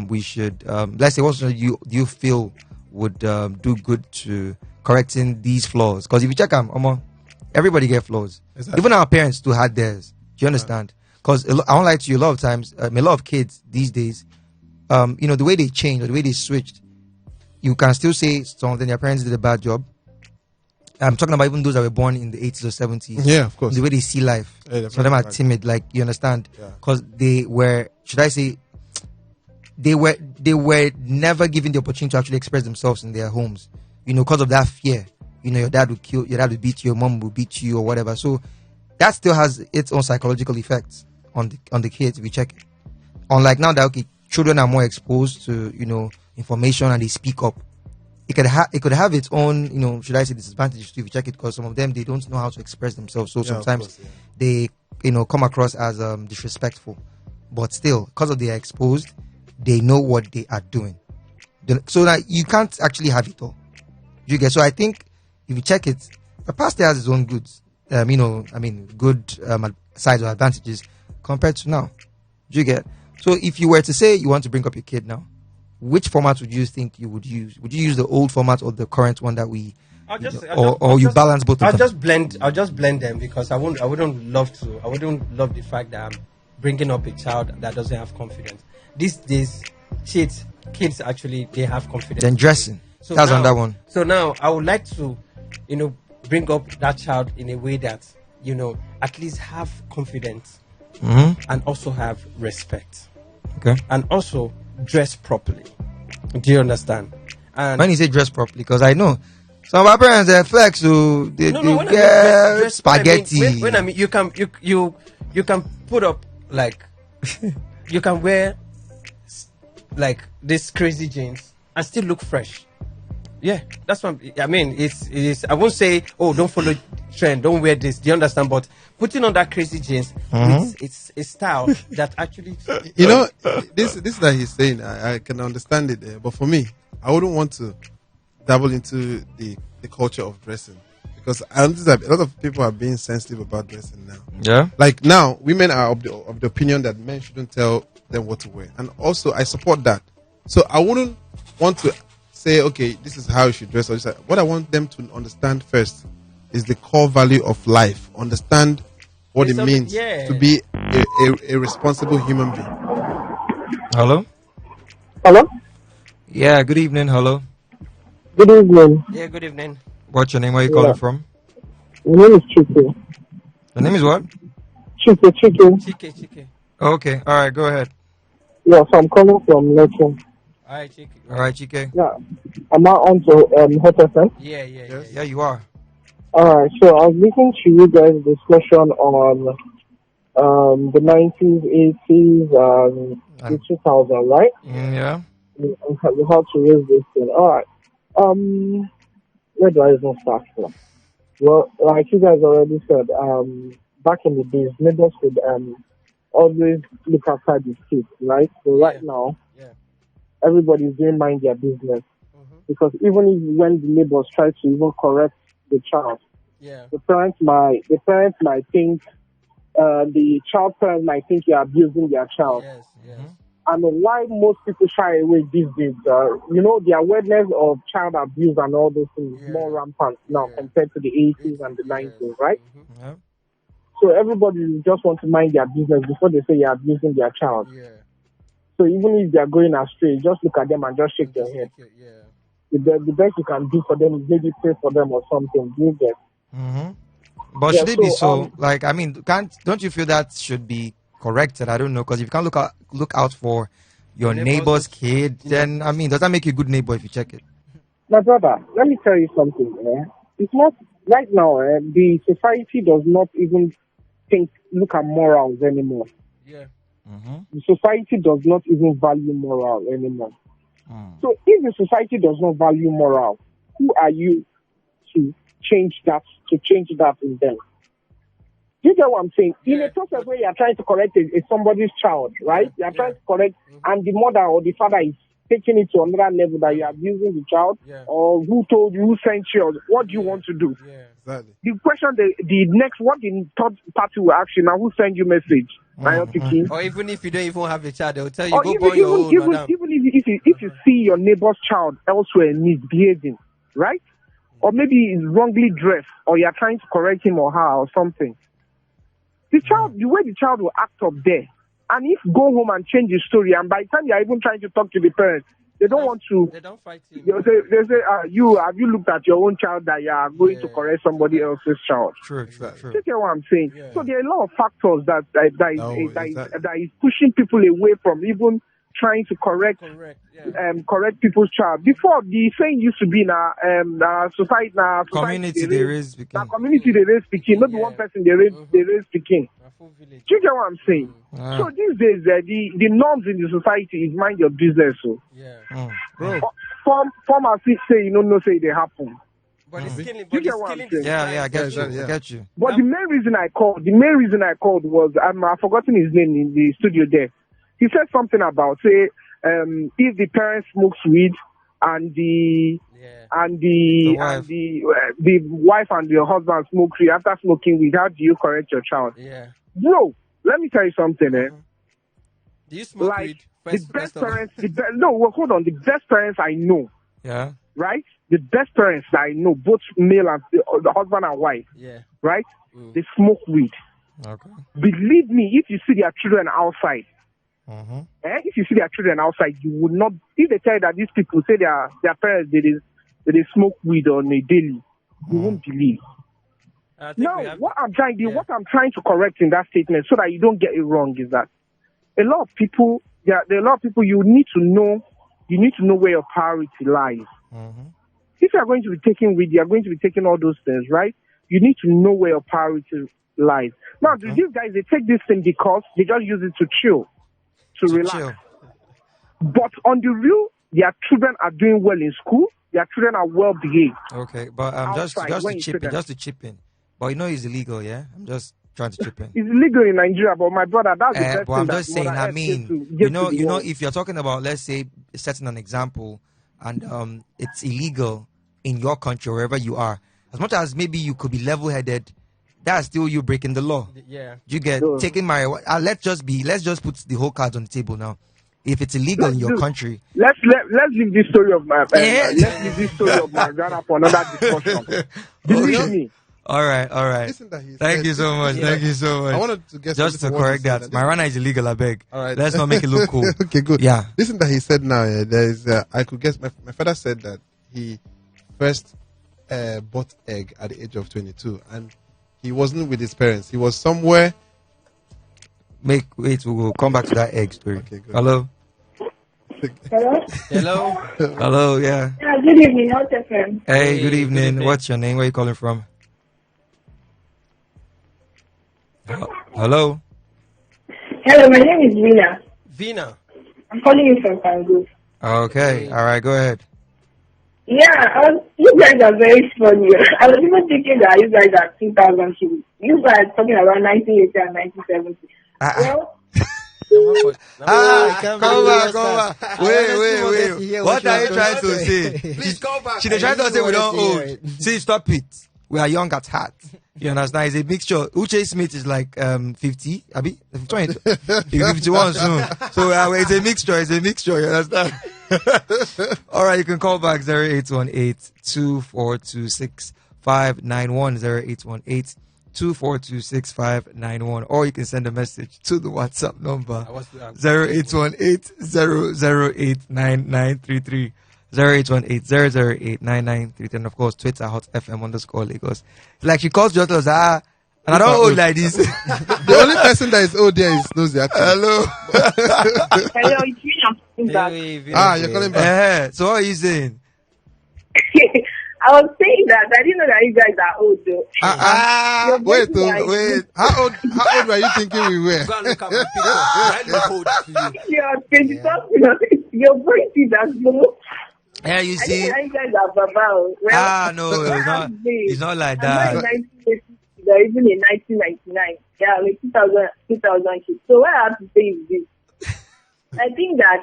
we should? Let's say, what solutions do you feel would do good to correcting these flaws? Because if you check them, everybody get flaws. Exactly. Even our parents too had theirs. Do you understand? Because I won't lie to you. A lot of times, a lot of kids these days, the way they changed or the way they switched, you can still say some of them their parents did a bad job. I'm talking about even those that were born in the 80s or 70s. Yeah, of course. The way they see life. Yeah, some of them are timid, like, you understand? Because they were, should I say, they were never given the opportunity to actually express themselves in their homes. Because of that fear. Your dad would kill, your dad would beat you, your mom would beat you or whatever. So that still has its own psychological effects on the kids if you check it. Unlike now that, children are more exposed to, information and they speak up. It could have its own, should I say, disadvantages too if you check it, because some of them, they don't know how to express themselves. So sometimes they, come across as disrespectful. But still, because of they are exposed, they know what they are doing. So that you can't actually have it all. You get? So I think if you check it, the past has its own goods. Good sides or advantages compared to now. Do you get? So if you were to say you want to bring up your kid now, which format would you think you would use? Would you use the old format or the current one that we, you balance both? I'll just blend them because I wouldn't love the fact that I'm bringing up a child that doesn't have confidence. These days, kids actually they have confidence. Then dressing. So that's on that one. So now I would like to, bring up that child in a way that at least have confidence and also have respect. Okay. And also dress properly. Do you understand? And when you say dress properly, because I know some of our parents they flex, so they get spaghetti. When I mean you can put up like you can wear like this crazy jeans and still look fresh. Yeah, that's what I mean. It's. I won't say, oh, don't follow trend, don't wear this. Do you understand? But putting on that crazy jeans, it's a style that actually. You know, this that he's saying, I can understand it. But for me, I wouldn't want to dabble into the culture of dressing, because I understand that a lot of people are being sensitive about dressing now. Yeah. Like now, women are of the opinion that men shouldn't tell them what to wear, and also I support that. So I wouldn't want to say, okay, this is how you should dress. Or this. What I want them to understand first is the core value of life. Understand what it means to be a responsible human being. Hello? Hello? Yeah, good evening. Hello. Good evening. Yeah, good evening. What's your name? Where are you calling from? My name is Chike. The name is what? Chike. Okay. All right. Go ahead. Yes, I'm calling from Lekki. All right, Chike. All right, Chike. Yeah. Am I on to Hot FM? Yeah, you are. All right. So I was listening to you guys' discussion on the 90s, 80s, and the 2000s, right? Yeah. We have to raise this thing. All right. Where do I even start from? Well, like you guys already said, back in the days, neighbors would always look after the kids, right? So right now, everybody's doing mind their business. Because even if when the neighbors try to even correct the child, the parents might think the child parents might think you're abusing their child. And why most people shy away these days, the awareness of child abuse and all those things is more rampant now compared to the 80s and the 90s, right? Yeah. So everybody just want to mind their business before they say you're abusing their child. So even if they're going astray, just look at them and just shake your head. The best you can do for them is maybe pray for them or something. Do you get? But should it be so? Like, I mean, don't you feel that should be corrected? I don't know, because if you can't look out for your neighbor's kid, then I mean, does that make you a good neighbor if you check it? My brother, let me tell you something. It's not right now. The society does not even look at morals anymore. The society does not even value moral anymore. So if the society does not value moral, who are you to change that in them? You get what I'm saying? In a process where you're trying to correct somebody's child, right? You're trying to correct, and the mother or the father is taking it to another level that you're abusing the child, or who told you, who sent you, what do you want to do? Exactly. The question, the next, what the third party will ask you now, who sent you message? Or even if you don't even have a child, they'll tell you, or go even, born your own, even madam. if you see your neighbor's child elsewhere misbehaving, right? Or maybe he's wrongly dressed, or you're trying to correct him or her or something. The way the child will act up there, and if go home and change the story, and by the time you're even trying to talk to the parents, they don't want to. They don't fight him. They say, have you looked at your own child that you are going to correct somebody else's child? True. You get what I'm saying? So there are a lot of factors that is pushing people away from even trying to correct people's child. Before, the saying used to be in our society, community they raise speaking. Community they raise speaking. Not one person they raise speaking. Do you get what I'm saying? So these days, the norms in the society is mind your business. So form as if say you don't know say they happen. But it's killing. You get what I'm saying? Yeah, I get you. But the main reason I called was I've forgotten his name in the studio there. He said something about say if the parents smokes weed and the wife and the husband smoke weed, after smoking weed, how do you correct your child? Bro, let me tell you something. Do you smoke weed? The best parents. Hold on. The best parents I know. Yeah. Right. The best parents that I know, both male and the husband and wife. Yeah. Right. They smoke weed. Okay. Believe me, if you see their children outside. If you see their children outside, you would not. If they tell you that these people say their parents they smoke weed on a daily, you won't believe. Now, what I'm trying to correct in that statement, so that you don't get it wrong, is that there are a lot of people. You need to know where your priority lies. If you are going to be taking weed, you are going to be taking all those things, right? You need to know where your priority lies. Now, these guys, they take this thing because they just use it to chill. To relax. But on the real, their children are doing well in school. Their children are well behaved. Okay, but just to chip in. But it's illegal, yeah? I'm just trying to chip in. It's illegal in Nigeria, but my brother, that's the best but thing. I'm just saying, if you're talking about, let's say, setting an example, and it's illegal in your country, wherever you are, as much as maybe you could be level-headed, that's still you breaking the law. Yeah. You get taking marijuana. Let's just put the whole cards on the table now. If it's illegal in your country, let's leave this story of my let's leave this story of my grandma for another discussion. Believe me. All right. Thank you so much. I wanted to get just to correct that. Marijuana is illegal, I beg. All right. Let's not make it look cool. Okay, good. Yeah. Listen that he said now. There is. I could guess. My father said that he first bought egg at the age of 22, and he wasn't with his parents. He was somewhere. Wait. We'll come back to that egg story. Okay, good. Hello. Hello. Yeah. Good evening, Hot FM. Hey, good evening. What's your name? Where are you calling from? Hello. Hello, my name is Vina. Vina. I'm calling you from Kangu. Okay. All right. Go ahead. Yeah, you guys are very funny. I was even thinking that you guys are 2000 kids. You guys are talking around 1980 and 1970. Well. Come back. Wait. What are you trying to say? Please come back. She's trying to say we don't old. See, stop it. We are young at heart. You understand? It's a mixture. Uche Smith is like 50. Abi? 20. He's 51 soon. So it's a mixture. You understand? All right, you can call back 0818-2426-591. 0818-2426-591, or you can send a message to the WhatsApp number 0818-008-9933, 0818-008-9933, and of course Twitter @HotFM_Lagos. It's like she calls just and I don't old like this. The only person that is old there is Nosy. Hello. Hello, it's Vina. You're calling back. So what are you saying? I was saying that I didn't know that you guys are old though. Wait. How old were you thinking we were? Go and look at my picture. You're 20 something. Your voice is as low. Yeah, you see. I think you guys are Baba. Well, no, it's not like that. Even in 1999, like 2000 kids. So what I have to say is this. I think that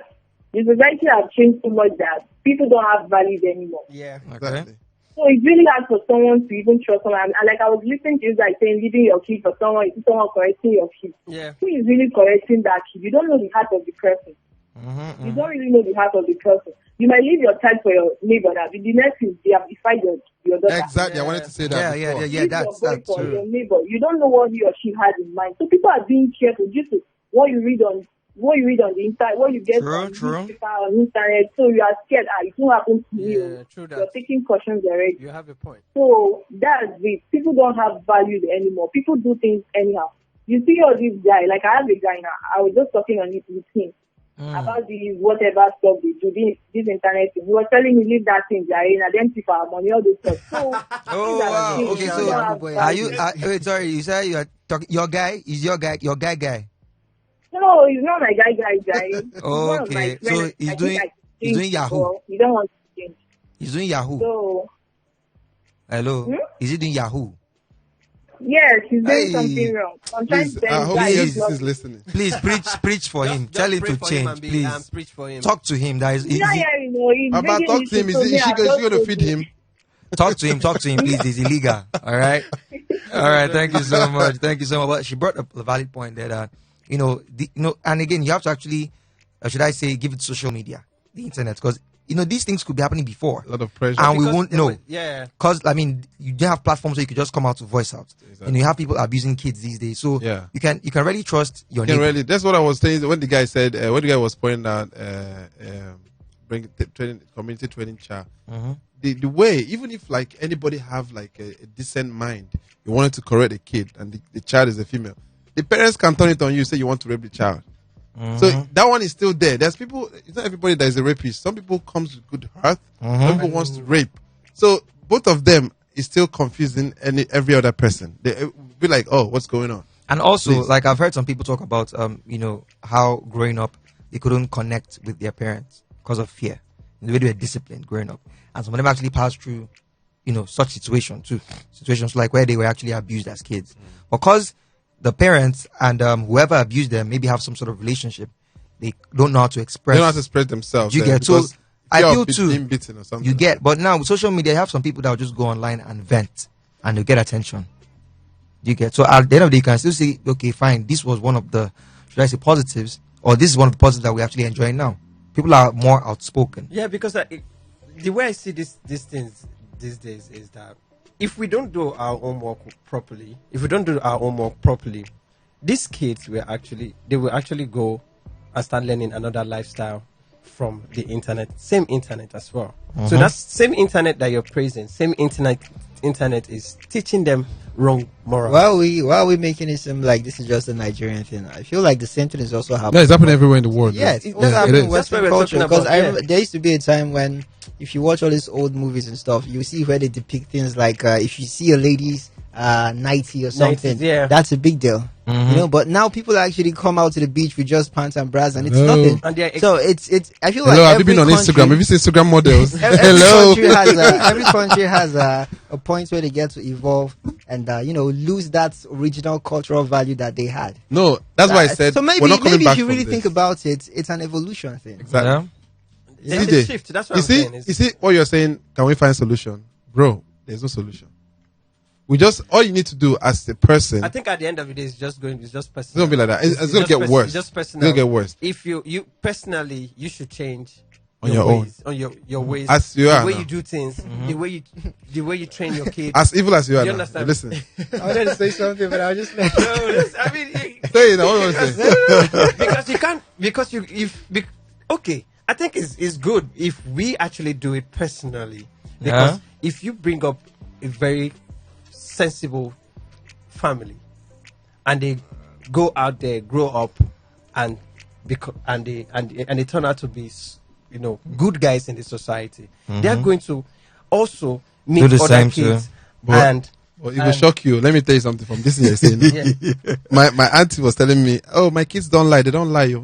the society has changed so much that people don't have values anymore. Yeah, exactly. So it's really hard for someone to even trust someone. And like I was listening to you guys saying, leaving your kid for someone correcting your kid. Yeah. Who is really correcting that kid? You don't know the heart of the person. You don't really know the heart of the person. You might leave your child for your neighbor. Now, the next is they have defied your daughter. Exactly. I wanted to say that. Yeah. That's true. Your neighbor. You don't know what he or she has in mind. So people are being careful due to what you read on the internet, what you get on internet. So you are scared. It won't happen to you. True that. You're taking cautions already. You have a point. So that's it. People don't have values anymore. People do things anyhow. You see all this guy, like I have a guy now. I was just talking on it with him. About these whatever stuff they do, this internet thing. He was telling me leave that thing, Jare, and identify our money, all this stuff. So, wow. Okay, so are you? Wait, sorry. You said you are talking. Your guy is your guy. Your guy. No, he's not my guy, Jare. Okay, so he's doing Yahoo. You don't want to change. He's doing Yahoo. So, hello. Is he doing Yahoo? Yes, he's doing something wrong. I'm trying to tell him he's listening. Please preach for him. Tell him to change, please. Preach for him. Talk to him. That is easy. Talk to him. Is she going to feed him? Talk to him, please. It's illegal. All right. Thank you so much. But she brought up a valid point that and again, you have to actually, should I say, give it social media, the internet, because these things could be happening before. A lot of pressure. And we won't know. Yeah. Because, you don't have platforms where you could just come out to voice out. Exactly. And you have people abusing kids these days. So, you can really trust your neighbor. Really, that's what I was saying when the guy said, when the guy was pointing out, bring community training child. The way, even if like anybody have like a decent mind, you wanted to correct a kid and the child is a female, the parents can turn it on you, say you want to rape the child. So that one is still there. There's people, it's not everybody that is a rapist. Some people comes with good heart. Some people wants to rape. So both of them is still confusing every other person. They be like, oh, what's going on? And also, like I've heard some people talk about, how growing up, they couldn't connect with their parents because of fear. the way they were disciplined growing up. And some of them actually passed through, such situations too. Situations like where they were actually abused as kids. Because the parents and whoever abused them maybe have some sort of relationship, they don't know how to express. They don't know how to express themselves. You get so. I feel too. Beaten or something. You get, but now with social media, you have some people that will just go online and vent, and they'll get attention. You get, so at the end of the day, you can still say, okay, fine, this was one of the, should I say, positives, or this is one of the positives that we're actually enjoying now. People are more outspoken. Yeah, because the way I see these things these days is that if we don't do our homework properly, these kids will actually go and start learning another lifestyle from the internet, same internet as well. So that's same internet that you're praising, same internet is teaching them wrong morals. Why are we making it seem like this is just a Nigerian thing? I feel like the same thing is also happening. No, it's happening everywhere in the world. Yes, it's also happening in Western culture. Because there used to be a time when, if you watch all these old movies and stuff, you see where they depict things like if you see a lady's 90 or something, 90s, that's a big deal. But now people actually come out to the beach with just pants and bras, and it's nothing. And so it's. I feel like have you been on Instagram? Have you seen Instagram models? Every country has a point where they get to evolve and lose that original cultural value that they had. No, that's why I said. So maybe if you really think about it, it's an evolution thing. Exactly. Yeah. It's a shift. That's what I'm saying. You see what you're saying? Can we find a solution, bro? There's no solution. All you need to do as a person. I think at the end of the day, it's just personal. It's gonna be like that. It's gonna get worse. It's just personal. It's gonna get worse. If you personally, you should change on your ways, own, on your ways, as you are, the way you do things, the way you train your kids. As evil as you are, you understand? Listen. I wanted to say something, but I was just like, I mean, say it. What was it? Because you can't. Because okay. I think it's good if we actually do it personally. Because if you bring up a very sensible family and they go out there, grow up, and they turn out to be, good guys in the society, they are going to also meet other kids. But it will shock you. Let me tell you something from this thing you're saying. My auntie was telling me, "Oh, my kids don't lie. They don't lie."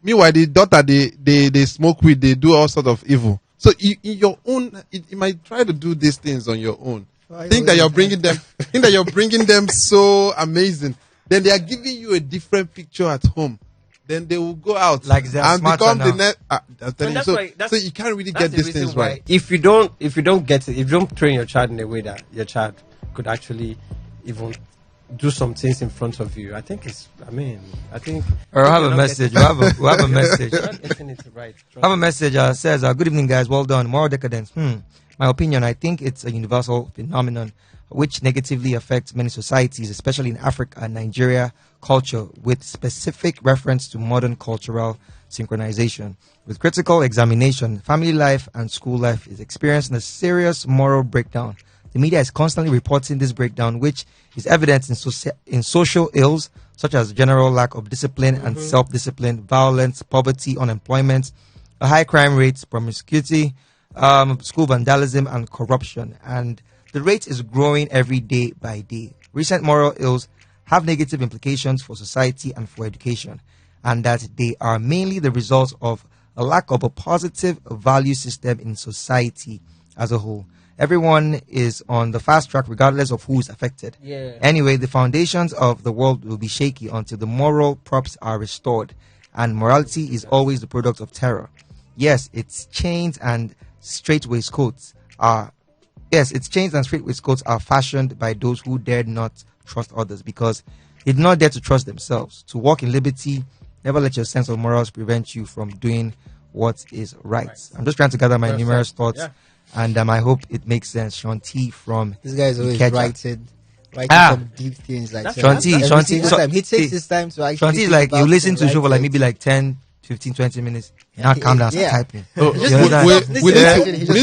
Meanwhile, the daughter they smoke weed. They do all sorts of evil. So in your own, you might try to do these things on your own. Think that you're bringing them so amazing. Then they are giving you a different picture at home. Then they will go out like and become the next. So you can't really get these things right. If you don't get it, if you don't train your child in a way that your child could actually even do some things in front of you, I think. Or I have a message. We have a message. Right. I have a message says, "Good evening, guys. Well done. Moral decadence. My opinion, I think it's a universal phenomenon which negatively affects many societies, especially in Africa and Nigeria culture, with specific reference to modern cultural synchronization. With critical examination, family life and school life is experiencing a serious moral breakdown. The media is constantly reporting this breakdown, which is evident in social ills such as general lack of discipline and self-discipline, violence, poverty, unemployment, a high crime rates, promiscuity, school vandalism, and corruption. And the rate is growing every day by day. Recent moral ills have negative implications for society and for education, and that they are mainly the result of a lack of a positive value system in society as a whole. Everyone is on the fast track regardless of who is affected. Anyway, the foundations of the world will be shaky until the moral props are restored, and morality is always the product of terror. Yes, it's chains and straight waistcoats are fashioned by those who dared not trust others because they did not dare to trust themselves. To walk in liberty, never let your sense of morals prevent you from doing what is right." I'm just trying to gather my numerous thoughts, and I hope it makes sense. Shanti from this guy is always writing some deep things like Shanti. He takes his time to actually. Shanti is like you listen to the show for like maybe like 10, 15, 20 minutes. Now calm down, start typing. We need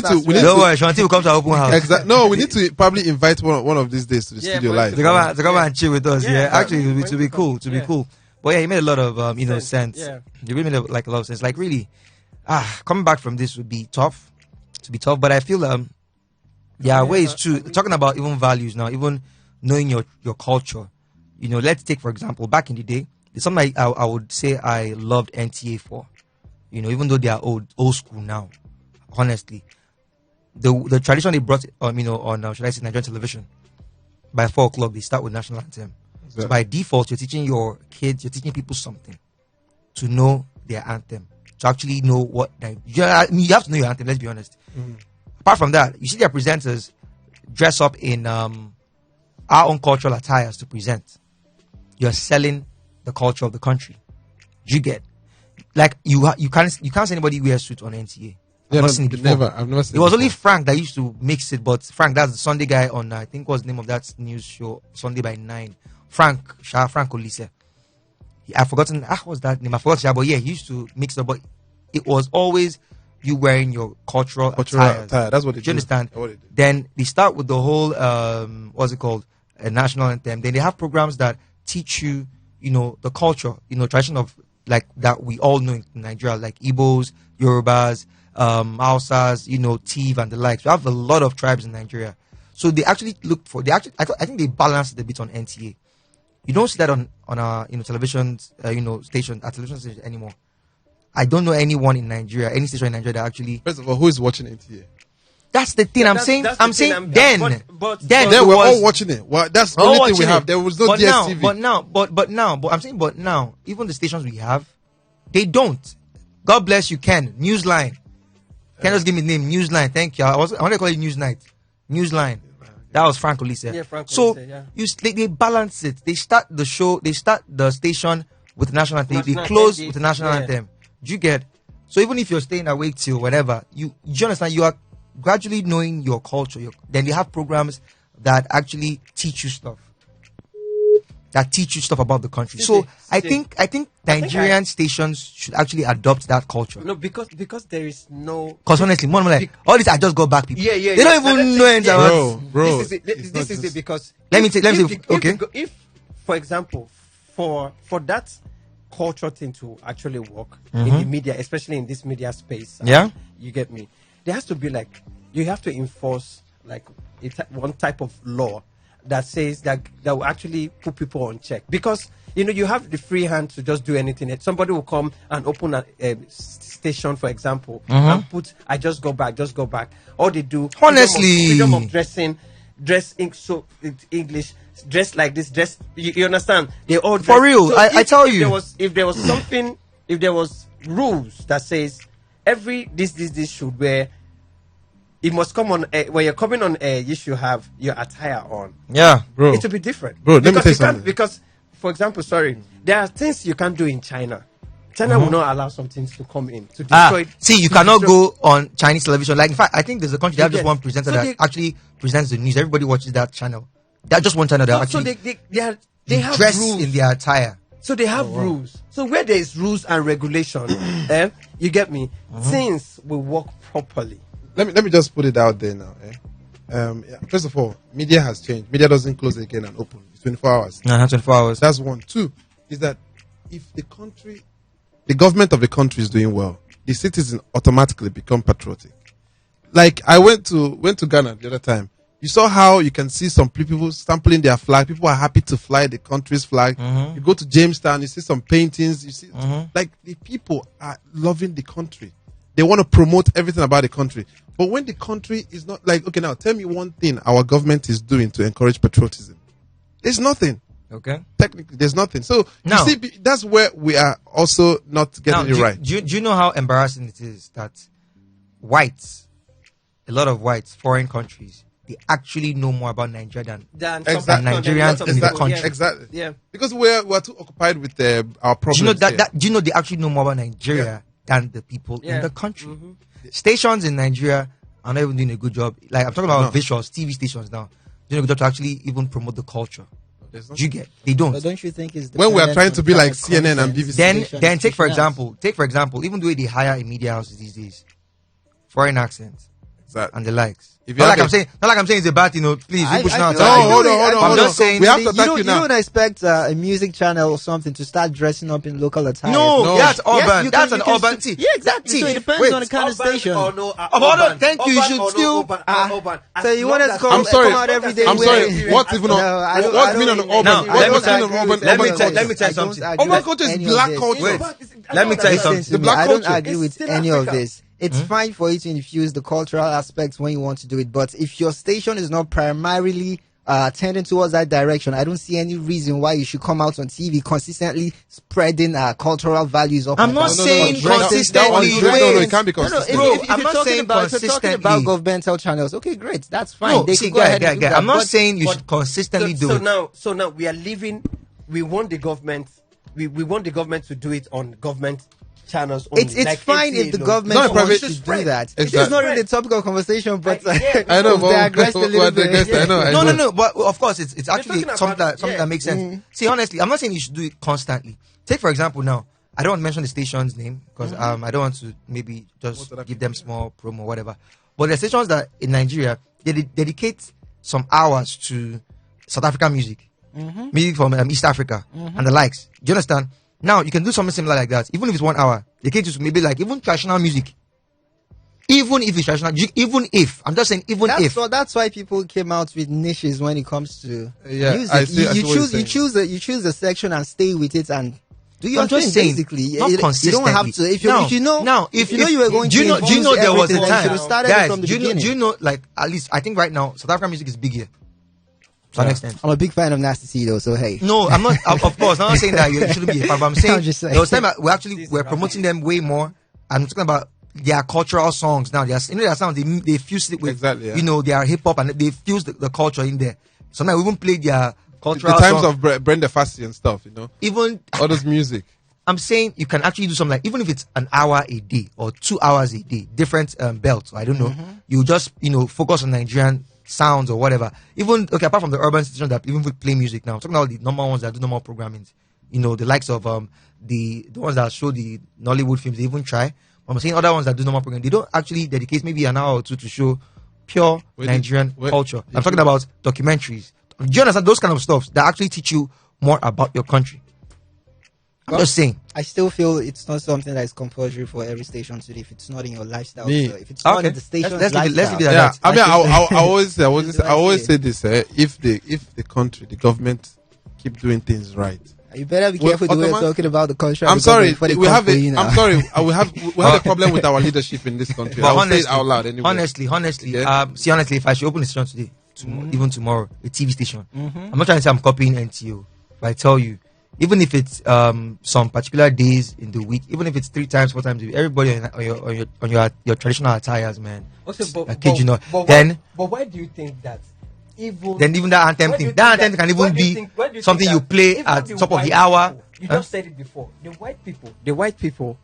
to. Don't worry, Shanti will come to our open house. Exactly. No, we need to probably invite one of these days to the studio live. To come and chill with us. Actually, it will be cool. To be cool. But he made a lot of sense. He really made a lot of sense. Like really, coming back from this would be tough. But I feel there are ways to talking about even values now, even knowing your culture. Let's take for example back in the day. It's something I would say I loved NTA for. You know, even though they are old school now, honestly, the tradition they brought, on should I say Nigerian television, by 4 o'clock they start with national anthem. Exactly. So by default, you're teaching your kids, you're teaching people something to know their anthem, to actually know what you have to know your anthem. Let's be honest. Apart from that, you see their presenters dress up in our own cultural attires to present. You're selling the culture of the country. You get, like, you can't see anybody wear a suit on NTA. I've never seen it before. I've never seen it. Was only Frank that used to mix it, but Frank, that's the Sunday guy on, I think what's the name of that news show, Sunday by 9. Frank Olise. I've forgotten, what's that name? I forgot, but yeah, he used to mix it, but it was always you wearing your cultural attire. That's what they do. You understand? Then they start with the whole, what's it called? A national anthem. Then they have programs that teach you, the culture, tradition of, like, that we all know in Nigeria, like Igbos, Yorubas, Hausas, Tiv and the likes. We have a lot of tribes in Nigeria. So they actually I think they balanced it a bit on NTA. You don't see that on our, television, station, television station anymore. I don't know anyone in Nigeria, any station in Nigeria that actually. First of all, who is watching NTA? That's the thing. I'm saying then we're all watching it. Well, that's the only thing we have. There was no DSTV. But I'm saying, even the stations we have, they don't. God bless you, Ken. Newsline. Ken just give me the name, Newsline. Thank you. I want to call it Newsnight. Newsline. That was Frank Olise. Yeah, Frank so Olise, yeah. They balance it. They start the show. They start the station with the national anthem. They close with the national anthem. Do you get? So even if you're staying awake till whatever, you understand, you are gradually knowing your culture. Then you have programs that actually teach you stuff. That teach you stuff about the country. So I think Nigerian stations should actually adopt that culture. No, because there is no. Because honestly, more like all this, I just go back people. They don't even know anything about. Bro, this is it because. Let me say. Okay. If, for example, for that culture thing to actually work in the media, especially in this media space, you get me. There has to be like, you have to enforce like one type of law that says that will actually put people on check, because you have the free hand to just do anything. Somebody will come and open a station, for example, and put I just go back. All they do, honestly, freedom of dressing, so English, dress like this, dress. You understand? They all dress. For real. So I tell you, if there was something, if there was rules that says every this should wear. It must come on when you're coming on air. You should have your attire on. Yeah, bro. It will be different. Bro, let me tell you something. Because, for example, there are things you can't do in China. China will not allow some things to come in to destroy. See, you cannot go on Chinese television. Like, in fact, I think there's a country that have just one presenter that actually presents the news. Everybody watches that channel. That just one channel that actually. So they have dress rules in their attire. So they have rules. So where there is rules and regulation, you get me. Things will work properly. Let me just put it out there now. First of all, media has changed. Media doesn't close again and open. It's 24 hours. 24 hours. That's one. Two is that if the government of the country is doing well, the citizens automatically become patriotic. Like I went to Ghana the other time. You saw how you can see some people sampling their flag. People are happy to fly the country's flag. You go to Jamestown, you see some paintings. You see, like the people are loving the country. They want to promote everything about the country. But when the country is not like, okay, now tell me one thing our government is doing to encourage patriotism. There's nothing. Okay. Technically, there's nothing. So, you see, that's where we are also not getting it right. Do you know how embarrassing it is that whites, a lot of whites, foreign countries, they actually know more about Nigeria than Nigerians in the country. Exactly. Yeah. Because we're too occupied with our problems. Do you know they actually know more about Nigeria than the people in the country? Stations in Nigeria are not even doing a good job. Like I'm talking about visuals, TV stations now, doing a good job to actually even promote the culture. Do you get? They don't. But don't you think it's when we are trying to be like CNN and BBC? Then take for example, even the way they hire in media houses these days, foreign accents. and the likes. Not like I'm saying it's a bad, please, you push now. Hold on. I'm just saying. We have to attack you now. You don't expect a music channel or something to start dressing up in local attire. No, that's urban. That's an urban thing. Yeah, exactly. So it depends on the kind of station. Thank you. You should still. So you want us to I'm sorry. come out every day? I'm sorry. What's even on? What's mean on urban? What's mean on urban? Let me tell you something. Urban culture is black culture. Let me tell you something. The black culture. I don't agree with any of this. It's fine for you to infuse the cultural aspects when you want to do it, but if your station is not primarily tending towards that direction, I don't see any reason why you should come out on TV consistently spreading cultural values. I'm not saying consistently. No, it can't be consistent. I'm not saying consistently. If you're talking about governmental channels, okay, great, that's fine. No, they can go ahead and do that. I'm not saying you should consistently do it. So now we are living. We want the government. We want the government to do it on government channels only. It's like fine if the government wants to do that. It's not really a topic of conversation, but I know, No, but of course it's actually something that makes sense. See, honestly, I'm not saying you should do it constantly. Take for example now, I don't want to mention the station's name because I don't want to maybe just give them small promo or whatever. But the stations that in Nigeria, they dedicate some hours to South African music, music from East Africa and the likes. Do you understand? Now, you can do something similar like that. Even if it's 1 hour, they can just maybe like even traditional music. Even if it's traditional, I'm just saying, that's why people came out with niches when it comes to music. I see, you choose a section and stay with it and do your thing. Basically, not consistently. You don't have to. If you know you were going to, do you know there was a time, guys? From the beginning. Do you know like at least I think right now South African music is big here. To an extent. I'm a big fan of Nasty C though, so hey. No, I'm not. Of course, I'm not saying that you shouldn't be a fan, but I'm saying there was time that we're promoting them way more. I'm talking about their cultural songs now. Their sounds they fuse it with their hip hop and they fuse the culture in there. Sometimes we even play their cultural the times of Brenda Fassie and stuff, even all this music. I'm saying you can actually do something like even if it's an hour a day or 2 hours a day, different belts. I don't know. You just focus on Nigerian sounds or whatever. Even apart from the urban stations that even play music now, I'm talking about the normal ones that do normal programming. The likes of the ones that show the Nollywood films. They even try. But I'm saying other ones that do normal programming, they don't actually dedicate maybe an hour or two to show pure Nigerian culture. I'm talking about documentaries. Do you understand those kind of stuff that actually teach you more about your country? I'm just saying. I still feel it's not something that is compulsory for every station to do if it's not in your lifestyle. So if it's not in the station's lifestyle. Let's leave it at that. I mean, I always say this. If the country, the government keep doing things right, you better be careful the way you're talking about the country. I'm sorry. We have a problem with our leadership in this country. But I'll say it out loud anyway. Honestly, if I should open a station today, even tomorrow, a TV station, I'm not trying to say I'm copying NTO, but I tell you, even if it's some particular days in the week, even if it's 3 times, 4 times a week, everybody on your traditional attires, man. But why do you think that? Even that anthem thing, can even be something you play at top of the hour. You just said it before. The white people,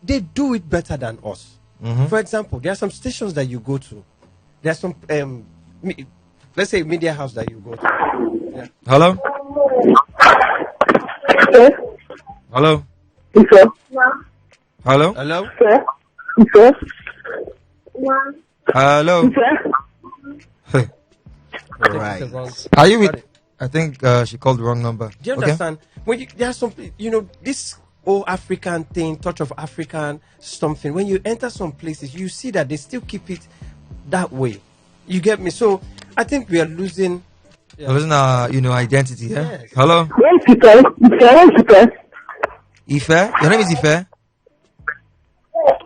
they do it better than us. For example, there are some stations that you go to. There are some, let's say, media house that you go to. Yeah. Hello. Okay. Hello. Okay. Hello. Hello. Okay. Hello. Okay. Right. Are you with? I think she called the wrong number. Do you understand? When there are some, this whole African thing, touch of African something. When you enter some places, you see that they still keep it that way. You get me? So I think we are losing. Yeah. Losing our, identity. Yeah. Yes. Hello. Ife. Your name is Ife.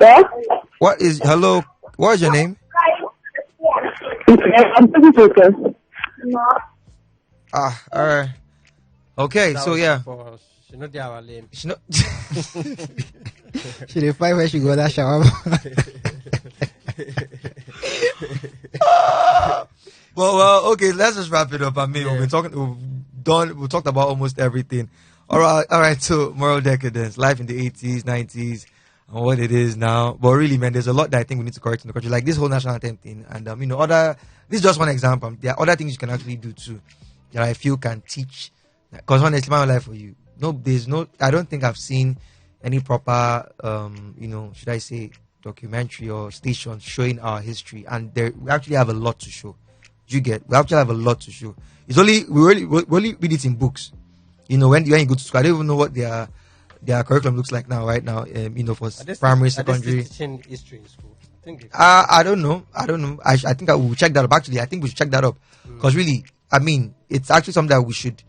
Yeah? What is hello? What is your name? All right. Okay, so yeah. She not our lane. She not. She didn't find where she go that shower. Well, okay. Let's just wrap it up. I mean, we talked about almost everything. All right. So, moral decadence, life in the 80s, 90s, and what it is now. But really, man, there's a lot that I think we need to correct in the country, like this whole national anthem thing, and This is just one example. There are other things you can actually do too, that I feel can teach. Because honestly, my life for you, I don't think I've seen any proper, should I say, documentary or stations showing our history, and we actually have a lot to show. We actually have a lot to show. It's only we only read it in books. When you go to school, I don't even know what their curriculum looks like now. Right now, for primary, secondary. Teaching history in school. I don't know. I think I will check that up. Actually, I think we should check that up because really, I mean, it's actually something that we should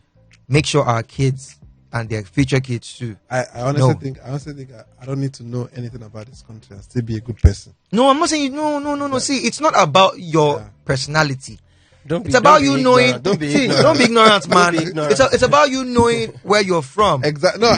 make sure our kids and their future kids too. I honestly think I don't need to know anything about this country and still be a good person. No, I'm not saying no. See, it's not about your personality. It's about you knowing. Don't be ignorant, man. It's about you knowing where you're from. Exactly. No,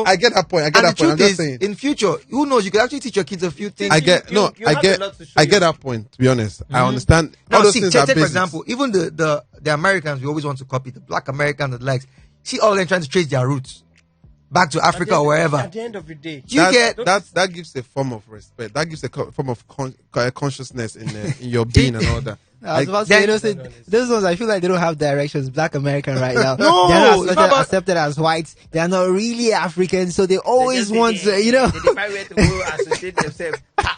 I get that point. I'm just saying. In future, who knows? You could actually teach your kids a few things. I get that point. To be honest, I understand. Now, see, take for example, even the Americans, we always want to copy the black Americans, the likes. See all of them trying to trace their roots back to Africa or wherever. At the end of the day, that gives a form of respect. That gives a form of consciousness in your being and all that. I was about to say, those ones, I feel like they don't have directions. Black American right now. No, they're not accepted as whites. They're not really African, so they always want to, They find where to go associate themselves. They're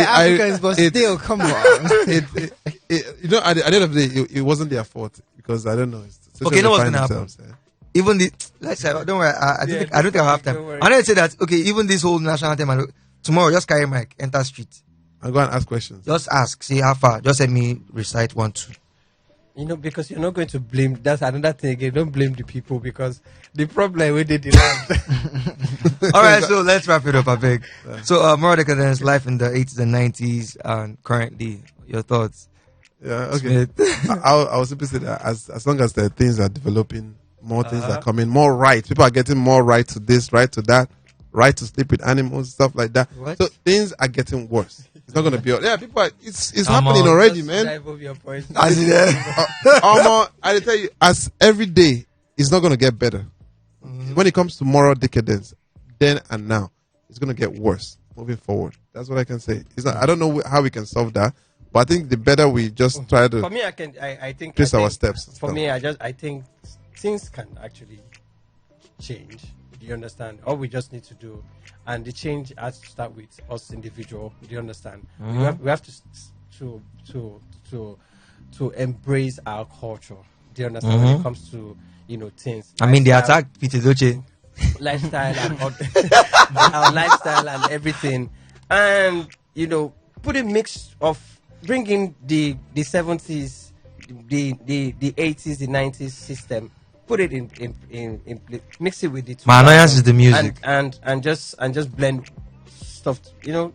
Africans, but still, come on. At the end of the day, it wasn't their fault because I don't know. Okay, you know what's gonna happen? Even let's say, don't worry. I don't think I have time. I'm gonna say that. Okay, even this whole national anthem. Tomorrow, just carry mic, enter street. I'm going to ask questions. Just ask. See how far. Just let me recite 1, 2. Because you're not going to blame. That's another thing again. Don't blame the people because the problem with the land. All right, so let's wrap it up, I beg. So, Moral Decadence, life in the 80s and 90s, and currently, your thoughts? Yeah, okay. I was simply say that as long as the things are developing, more things are coming, more right. People are getting more right to this, right to that, right to sleep with animals, stuff like that. What? So things are getting worse. It's not going to be. Yeah, people are. It's happening already, man. Drive over your point. I tell you, as every day, it's not going to get better. When it comes to moral decadence, then and now, it's going to get worse moving forward. That's what I can say. It's not, I don't know how we can solve that, but I think the better we just try to. For me, I think trace our steps. For me, I think things can actually change. Do you understand? All we just need to do, and the change has to start with us individual. Do you understand? We have to embrace our culture. Do you understand? When it comes to things. I mean, they attacked Peter Doce. Lifestyle and our lifestyle and everything, and put a mix of bringing the 70s, the 80s, the 90s system. Put it in mix it with it. My annoyance is the music, and just blend stuff. The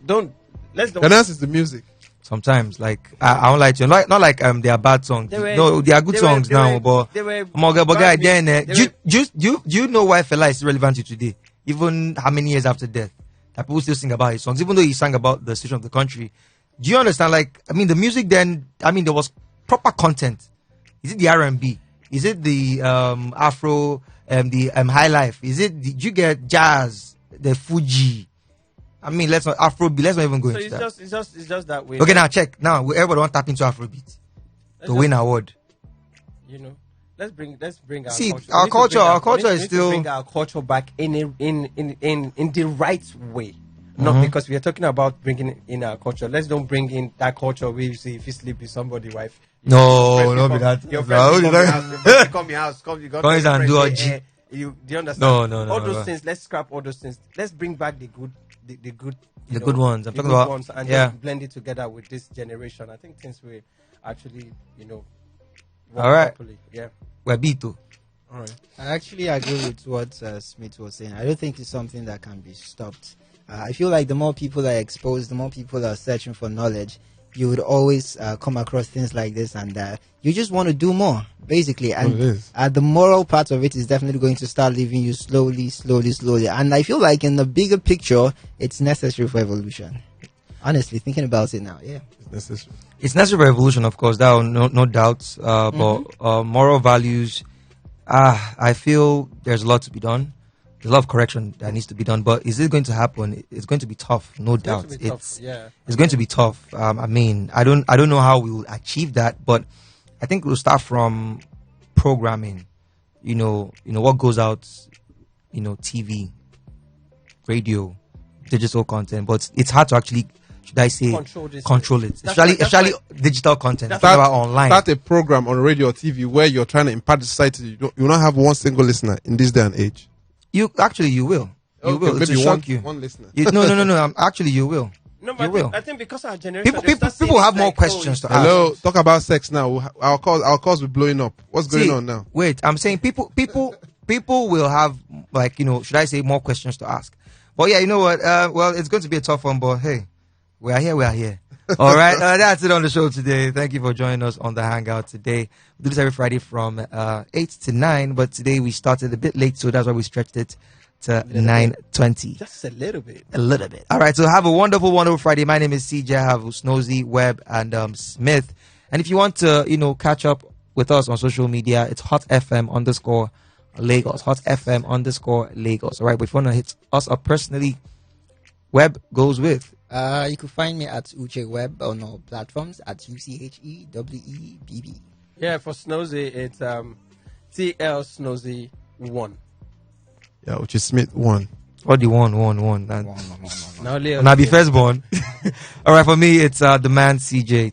annoyance is the music. Sometimes, like I don't like to, not like they are bad songs. They are good songs now, but guy, then do you know why Fela is relevant to today? Even how many years after death, that people still sing about his songs, even though he sang about the situation of the country. Do you understand? Like, I mean, the music then, I mean, there was proper content. Is it the R&B? Is it the Afro, the high life? Did you get jazz, the Fuji? I mean, let's not even go into that. It's just that way. Okay, now check. Now everybody want to tap into Afrobeat to win an award. Let's bring our See, culture. our culture is still bring our culture back in the right way. Not because we are talking about bringing in our culture. Let's don't bring in that culture where you say if you sleep with somebody's wife. No, be that. Your friend come your house. Come and do a G. Do you understand? No. All those things. Let's scrap all those things. Let's bring back the good good ones. I'm talking about ones, and just blend it together with this generation. I think things will actually, work all right. properly. Yeah. We're Bito. All right. I actually agree with what Smith was saying. I don't think it's something that can be stopped. I feel like the more people are exposed, the more people are searching for knowledge, you would always come across things like this, and you just want to do more, basically. And the moral part of it is definitely going to start leaving you slowly. And I feel like in the bigger picture, it's necessary for evolution. Honestly, thinking about it now, yeah. It's necessary for evolution, of course, no doubts. But moral values, I feel there's a lot to be done. There's a lot of correction that needs to be done, but is it going to happen? It's going to be tough, no doubt. It's going to be tough. I mean, I don't know how we will achieve that, but I think we'll start from programming. What goes out, TV, radio, digital content, but it's hard to actually, should I say, control it. Especially digital content. Online. Start a program on radio or TV where you're trying to impart the society. You will not have one single listener in this day and age. You will. You will. Maybe one listener. No. Actually, you will. No, but I think because our generation, people have more questions to ask. Hello, talk about sex now. Our calls will be blowing up. What's going on now? Wait, I'm saying people will have, like, should I say, more questions to ask. But yeah, you know what? Well, it's going to be a tough one, but hey, we are here. All right, that's it on the show today. Thank you for joining us on the Hangout today. We do this every Friday from 8 to 9, but today we started a bit late, so that's why we stretched it to 9:20. Just a little bit. All right, so have a wonderful, wonderful Friday. My name is CJ. I have Snozy, Webb, and Smith. And if you want to, catch up with us on social media, it's Hot FM _Lagos. Hot FM _Lagos. All right, but if you want to hit us up personally, Webb goes with. You can find me at Uche Webb on all platforms at UCHEWEBB. Yeah, for Snozy, it's TL Snozy 1. Yeah, which is Smith 1. What do you want? One. Now be firstborn. All right, for me, it's the man CJ,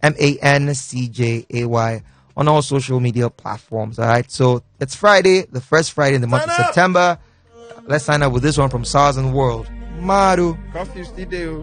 TheManCJAY on all social media platforms. All right, so it's Friday, the first Friday in the month of September. Let's sign up with this one from SARS and World. Maru. Coffee studio.